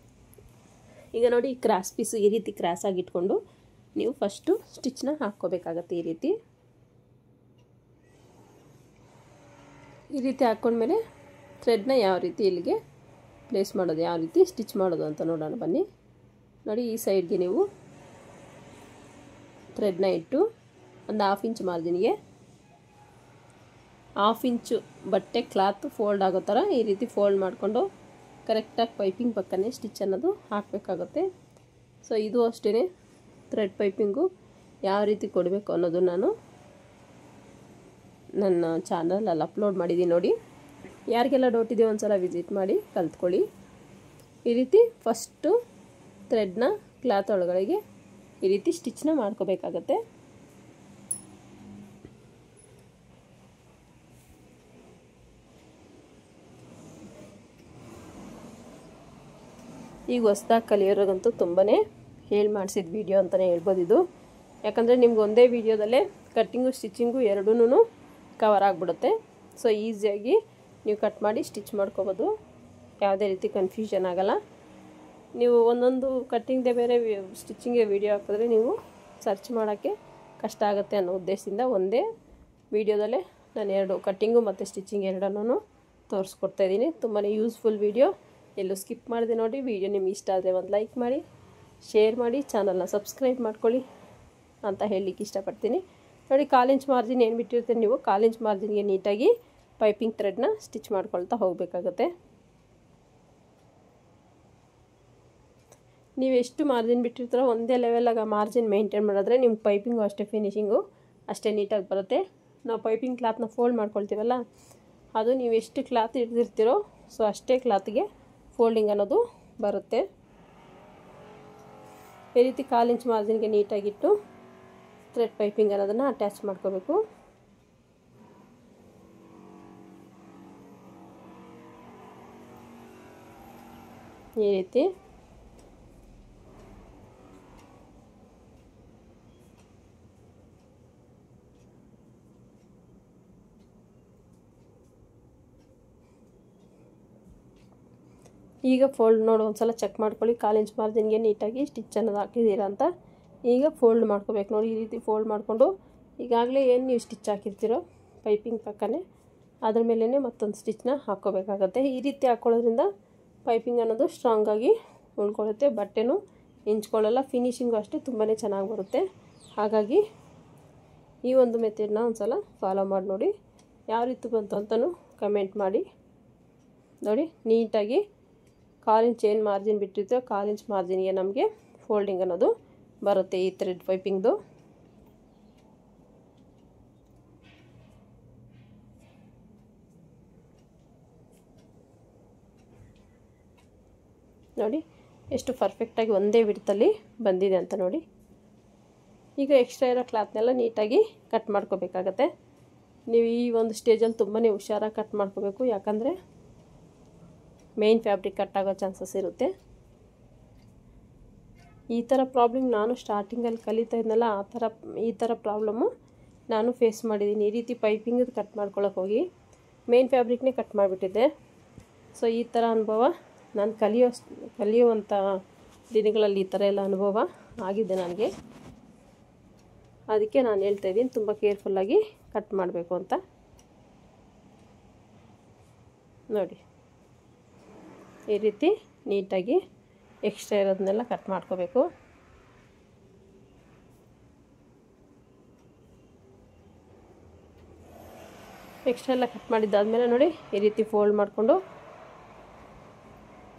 ಈಗ ನೋಡಿ ಕ್ರಾಸ್ ಪೀಸು ಈ ರೀತಿ ಕ್ರಾಸಾಗಿ ಇಟ್ಕೊಂಡು ನೀವು ಫಸ್ಟು ಸ್ಟಿಚ್ನ ಹಾಕ್ಕೋಬೇಕಾಗತ್ತೆ. ಈ ರೀತಿ ಹಾಕ್ಕೊಂಡ್ಮೇಲೆ ಥ್ರೆಡ್ನ ಯಾವ ರೀತಿ ಇಲ್ಲಿಗೆ ಪ್ಲೇಸ್ ಮಾಡೋದು, ಯಾವ ರೀತಿ ಸ್ಟಿಚ್ ಮಾಡೋದು ಅಂತ ನೋಡೋಣ ಬನ್ನಿ. ನೋಡಿ ಈ ಸೈಡ್ಗೆ ನೀವು ಥ್ರೆಡ್ನ ಇಟ್ಟು ಒಂದು 1/2 ಇಂಚ್ ಮಾರ್ಜಿನ್ಗೆ 1/2 ಇಂಚು ಬಟ್ಟೆ ಕ್ಲಾತ್ ಫೋಲ್ಡ್ ಆಗೋ ಥರ ಈ ರೀತಿ ಫೋಲ್ಡ್ ಮಾಡಿಕೊಂಡು ಕರೆಕ್ಟಾಗಿ ಪೈಪಿಂಗ್ ಪಕ್ಕನೇ ಸ್ಟಿಚ್ ಅನ್ನೋದು ಹಾಕಬೇಕಾಗುತ್ತೆ. ಸೊ ಇದು ಅಷ್ಟೇ ಥ್ರೆಡ್ ಪೈಪಿಂಗು ಯಾವ ರೀತಿ ಕೊಡಬೇಕು ಅನ್ನೋದು ನಾನು ನನ್ನ ಚಾನಲಲ್ಲಿ ಅಪ್ಲೋಡ್ ಮಾಡಿದ್ದೀನಿ. ನೋಡಿ ಯಾರಿಗೆಲ್ಲ ಡೌಟ್ ಇದೆಯೋ ಒಂದು ಸಲ ವಿಸಿಟ್ ಮಾಡಿ ಕಲ್ತ್ಕೊಳ್ಳಿ. ಈ ರೀತಿ ಫಸ್ಟು ಥ್ರೆಡ್ನ ಕ್ಲಾತ್ ಒಳಗಡೆಗೆ ಈ ರೀತಿ ಸ್ಟಿಚ್ನ ಮಾಡ್ಕೋಬೇಕಾಗತ್ತೆ. ಈಗ ಹೊಸ್ದಾಗಿ ಕಲಿಯೋರಿಗಂತೂ ತುಂಬಾ ಹೇಳಿ ಮಾಡಿಸಿದ ವಿಡಿಯೋ ಅಂತಲೇ ಹೇಳ್ಬೋದು ಇದು. ಯಾಕಂದರೆ ನಿಮ್ಗೆ ಒಂದೇ ವಿಡಿಯೋದಲ್ಲೇ ಕಟ್ಟಿಂಗು ಸ್ಟಿಚಿಂಗು ಎರಡೂ ಕವರ್ ಆಗಿಬಿಡುತ್ತೆ. ಸೊ ಈಸಿಯಾಗಿ ನೀವು ಕಟ್ ಮಾಡಿ ಸ್ಟಿಚ್ ಮಾಡ್ಕೋಬೋದು. ಯಾವುದೇ ರೀತಿ ಕನ್ಫ್ಯೂಷನ್ ಆಗೋಲ್ಲ. ನೀವು ಒಂದೊಂದು ಕಟ್ಟಿಂಗ್ದೇ ಬೇರೆ ಸ್ಟಿಚಿಂಗ್ಗೆ ವೀಡಿಯೋ ಹಾಕಿದ್ರೆ ನೀವು ಸರ್ಚ್ ಮಾಡೋಕ್ಕೆ ಕಷ್ಟ ಆಗುತ್ತೆ ಅನ್ನೋ ಉದ್ದೇಶದಿಂದ ಒಂದೇ ವೀಡಿಯೋದಲ್ಲೇ ನಾನು 2 ಕಟ್ಟಿಂಗು ಮತ್ತು ಸ್ಟಿಚಿಂಗ್ ಎರಡನ್ನೂ ತೋರಿಸ್ಕೊಡ್ತಾಯಿದ್ದೀನಿ. ತುಂಬಾ ಯೂಸ್ಫುಲ್ ವೀಡಿಯೋ, ಎಲ್ಲೂ ಸ್ಕಿಪ್ ಮಾಡಿದೆ ನೋಡಿ. ವೀಡಿಯೋ ನಿಮ್ಗೆ ಇಷ್ಟ ಆದರೆ ಒಂದು ಲೈಕ್ ಮಾಡಿ, ಶೇರ್ ಮಾಡಿ, ಚಾನಲ್ನ ಸಬ್ಸ್ಕ್ರೈಬ್ ಮಾಡ್ಕೊಳ್ಳಿ ಅಂತ ಹೇಳಲಿಕ್ಕೆ ಇಷ್ಟಪಡ್ತೀನಿ. ನೋಡಿ, 1/4 ಇಂಚ್ ಮಾರ್ಜಿನ್ ಏನು ಬಿಟ್ಟಿರ್ತೀರಿ ನೀವು 1/4 ಇಂಚ್ ಮಾರ್ಜಿನ್ಗೆ ನೀಟಾಗಿ ಪೈಪಿಂಗ್ ಥ್ರೆಡ್ನ ಸ್ಟಿಚ್ ಮಾಡ್ಕೊಳ್ತಾ ಹೋಗಬೇಕಾಗುತ್ತೆ. ನೀವು ಎಷ್ಟು ಮಾರ್ಜಿನ್ ಬಿಟ್ಟಿರ್ತೀರೋ ಒಂದೇ ಲೆವೆಲಾಗ ಮಾರ್ಜಿನ್ ಮೇಂಟೈನ್ ಮಾಡಿದ್ರೆ ನಿಮ್ಮ ಪೈಪಿಂಗು ಅಷ್ಟೇ, ಫಿನಿಶಿಂಗು ಅಷ್ಟೇ ನೀಟಾಗಿ ಬರುತ್ತೆ. ನಾವು ಪೈಪಿಂಗ್ ಕ್ಲಾತ್ನ ಫೋಲ್ಡ್ ಮಾಡ್ಕೊಳ್ತೀವಲ್ಲ, ಅದು ನೀವು ಎಷ್ಟು ಕ್ಲಾತ್ ಹಿಡ್ದಿರ್ತೀರೋ ಸೊ ಅಷ್ಟೇ ಕ್ಲಾತ್ಗೆ ಫೋಲ್ಡಿಂಗ್ ಅನ್ನೋದು ಬರುತ್ತೆ. ಈ ರೀತಿ 1/4 ಇಂಚ್ ಮಾರ್ಜಿನ್ಗೆ ನೀಟಾಗಿಟ್ಟು ಥ್ರೆಡ್ ಪೈಪಿಂಗ್ ಅನ್ನೋದನ್ನು ಅಟ್ಯಾಚ್ ಮಾಡ್ಕೋಬೇಕು. ಈ ರೀತಿ ಈಗ ಫೋಲ್ಡ್ ನೋಡಿ ಒಂದು ಸಲ ಚೆಕ್ ಮಾಡ್ಕೊಳ್ಳಿ 1/4 ಇಂಚ್ ಮಾರ್ಜಿನ್ಗೆ ನೀಟಾಗಿ ಸ್ಟಿಚ್ ಅನ್ನೋದು ಹಾಕಿದ್ದೀರಾ ಅಂತ. ಈಗ ಫೋಲ್ಡ್ ಮಾಡ್ಕೋಬೇಕು ನೋಡಿ. ಈ ರೀತಿ ಫೋಲ್ಡ್ ಮಾಡಿಕೊಂಡು ಈಗಾಗಲೇ ಏನು ನೀವು ಸ್ಟಿಚ್ ಹಾಕಿರ್ತೀರೋ ಪೈಪಿಂಗ್ ಪಕ್ಕನೇ ಅದ್ರ ಮೇಲೇ ಮತ್ತೊಂದು ಸ್ಟಿಚ್ನ ಹಾಕ್ಕೋಬೇಕಾಗತ್ತೆ. ಈ ರೀತಿ ಹಾಕ್ಕೊಳ್ಳೋದ್ರಿಂದ ಪೈಪಿಂಗ್ ಅನ್ನೋದು ಸ್ಟ್ರಾಂಗಾಗಿ ಉಳ್ಕೊಳ್ಳುತ್ತೆ, ಬಟ್ಟೆನೂ ಹಿಂಚ್ಕೊಳ್ಳಲ್ಲ, ಫಿನಿಶಿಂಗು ಅಷ್ಟೇ ತುಂಬಾ ಚೆನ್ನಾಗಿ ಬರುತ್ತೆ. ಹಾಗಾಗಿ ಈ ಒಂದು ಮೆಥಡ್ನ ಒಂದು ಸಲ ಫಾಲೋ ಮಾಡಿ ನೋಡಿ. ಯಾವ ರೀತಿ ಬಂತು ಅಂತಲೂ ಕಮೆಂಟ್ ಮಾಡಿ. ನೋಡಿ, ನೀಟಾಗಿ 1/4 ಇಂಚ್ ಏನು ಮಾರ್ಜಿನ್ ಬಿಟ್ಟಿರ್ತೀವೋ 1/4 ಇಂಚ್ ಮಾರ್ಜಿನ್ಗೆ ನಮಗೆ ಫೋಲ್ಡಿಂಗ್ ಅನ್ನೋದು ಬರುತ್ತೆ ಈ ಥ್ರೆಡ್ ಪೈಪಿಂಗ್ದು. ನೋಡಿ ಎಷ್ಟು ಪರ್ಫೆಕ್ಟಾಗಿ ಒಂದೇ ವಿಡ್ತಲ್ಲಿ ಬಂದಿದೆ ಅಂತ ನೋಡಿ. ಈಗ ಎಕ್ಸ್ಟ್ರಾ ಇರೋ ಕ್ಲಾತ್ನೆಲ್ಲ ನೀಟಾಗಿ ಕಟ್ ಮಾಡ್ಕೋಬೇಕಾಗತ್ತೆ. ನೀವು ಈ ಒಂದು ಸ್ಟೇಜಲ್ಲಿ ತುಂಬಾ ಹುಷಾರಾಗಿ ಕಟ್ ಮಾಡ್ಕೋಬೇಕು, ಯಾಕಂದರೆ ಮೇನ್ ಫ್ಯಾಬ್ರಿಕ್ ಕಟ್ ಆಗೋ ಚಾನ್ಸಸ್ ಇರುತ್ತೆ. ಈ ಥರ ಪ್ರಾಬ್ಲಮ್ ನಾನು ಸ್ಟಾರ್ಟಿಂಗಲ್ಲಿ ಕಲಿತಾ ಇದ್ನಲ್ಲ, ಈ ಥರ ಪ್ರಾಬ್ಲಮ್ಮು ನಾನು ಫೇಸ್ ಮಾಡಿದ್ದೀನಿ. ಈ ರೀತಿ ಪೈಪಿಂಗ್ ಕಟ್ ಮಾಡ್ಕೊಳ್ಳೋಕೆ ಹೋಗಿ ಮೇನ್ ಫ್ಯಾಬ್ರಿಕ್ನೇ ಕಟ್ ಮಾಡಿಬಿಟ್ಟಿದ್ದೆ. ಸೊ ಈ ಥರ ಅನುಭವ ನಾನು ಕಲಿಯುವಂಥ ದಿನಗಳಲ್ಲಿ ಈ ಥರ ಎಲ್ಲ ಅನುಭವ ಆಗಿದೆ ನನಗೆ. ಅದಕ್ಕೆ ನಾನು ಹೇಳ್ತಾಯಿದ್ದೀನಿ ತುಂಬ ಕೇರ್ಫುಲ್ಲಾಗಿ ಕಟ್ ಮಾಡಬೇಕು ಅಂತ. ನೋಡಿ, ಈ ರೀತಿ ನೀಟಾಗಿ ಎಕ್ಸ್ಟ್ರಾ ಇರೋದನ್ನೆಲ್ಲ ಕಟ್ ಮಾಡ್ಕೋಬೇಕು. ಎಕ್ಸ್ಟ್ರಾ ಎಲ್ಲ ಕಟ್ ಮಾಡಿದ್ದಾದಮೇಲೆ ನೋಡಿ ಈ ರೀತಿ ಫೋಲ್ಡ್ ಮಾಡಿಕೊಂಡು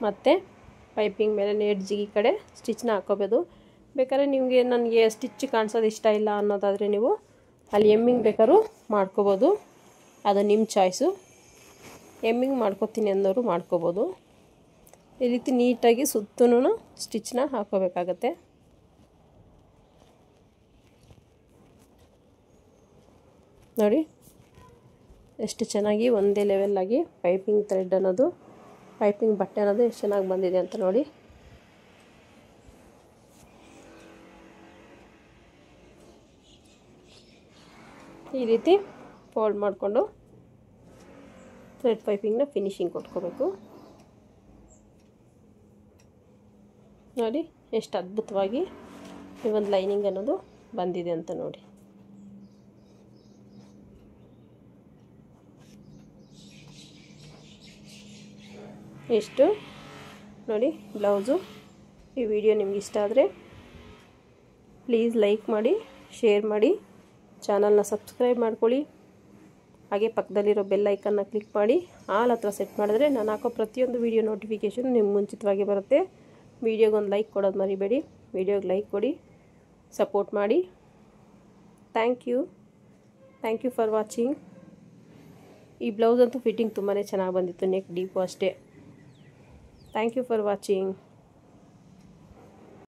ಮತ್ತು ಪೈಪಿಂಗ್ ಮೇಲೆ ಎಡ್ಜಿಗೆ ಈ ಕಡೆ ಸ್ಟಿಚ್ನ ಹಾಕ್ಕೋಬೋದು. ಬೇಕಾದ್ರೆ ನಿಮಗೆ ನನಗೆ ಸ್ಟಿಚ್ ಕಾಣಿಸೋದು ಇಷ್ಟ ಇಲ್ಲ ಅನ್ನೋದಾದರೆ ನೀವು ಅಲ್ಲಿ ಎಮ್ಮಿಂಗ್ ಬೇಕಾದ್ರೂ ಮಾಡ್ಕೋಬೋದು, ಅದು ನಿಮ್ಮ ಚಾಯ್ಸು. ಎಮ್ಮಿಂಗ್ ಮಾಡ್ಕೋತೀನಿ ಅನ್ನೋರು ಮಾಡ್ಕೋಬೋದು. ಈ ರೀತಿ ನೀಟಾಗಿ ಸುತ್ತಲೂ ಸ್ಟಿಚ್ನ ಹಾಕ್ಕೋಬೇಕಾಗತ್ತೆ. ನೋಡಿ ಎಷ್ಟು ಚೆನ್ನಾಗಿ ಒಂದೇ ಲೆವೆಲ್ಲಾಗಿ ಪೈಪಿಂಗ್ ಥ್ರೆಡ್ ಅನ್ನೋದು, ಪೈಪಿಂಗ್ ಬಟ್ಟೆ ಅನ್ನೋದು ಎಷ್ಟು ಚೆನ್ನಾಗಿ ಬಂದಿದೆ ಅಂತ ನೋಡಿ. ಈ ರೀತಿ ಫೋಲ್ಡ್ ಮಾಡಿಕೊಂಡು ಥ್ರೆಡ್ ಪೈಪಿಂಗ್ನ ಫಿನಿಶಿಂಗ್ ಕೊಟ್ಕೋಬೇಕು. ನೋಡಿ ಎಷ್ಟು ಅದ್ಭುತವಾಗಿ ಈ ಒಂದು ಲೈನಿಂಗ್ ಅನ್ನೋದು ಬಂದಿದೆ ಅಂತ ನೋಡಿ. ಎಷ್ಟು ನೋಡಿ ಬ್ಲೌಸು. ಈ ವಿಡಿಯೋ ನಿಮ್ಗೆ ಇಷ್ಟ ಆದರೆ ಪ್ಲೀಸ್ ಲೈಕ್ ಮಾಡಿ, ಶೇರ್ ಮಾಡಿ, ಚಾನಲ್ನ ಸಬ್ಸ್ಕ್ರೈಬ್ ಮಾಡ್ಕೊಳ್ಳಿ. ಹಾಗೆ ಪಕ್ಕದಲ್ಲಿರೋ ಬೆಲ್ ಐಕನ್ನ ಕ್ಲಿಕ್ ಮಾಡಿ ಆಲ್ ಹತ್ರ ಸೆಟ್ ಮಾಡಿದ್ರೆ ನಾನು ಹಾಕೋ ಪ್ರತಿಯೊಂದು ವಿಡಿಯೋ ನೋಟಿಫಿಕೇಷನ್ ನಿಮ್ಗೆ ಮುಂಚಿತವಾಗಿ ಬರುತ್ತೆ. ವಿಡಿಯೋಗೊಂದು ಲೈಕ್ ಕೊಡೋದು ಮರಿಬೇಡಿ. ವಿಡಿಯೋಗೆ ಲೈಕ್ ಕೊಡಿ, ಸಪೋರ್ಟ್ ಮಾಡಿ. Thank you for watching. ಈ ಬ್ಲೌಸ್ ಅಂತೂ ಫಿಟ್ಟಿಂಗ್ ತುಂಬಾ ಚೆನ್ನಾಗಿ ಬಂದಿತ್ತು, ನೆಕ್ ಡೀಪು ಅಷ್ಟೇ. Thank you for watching.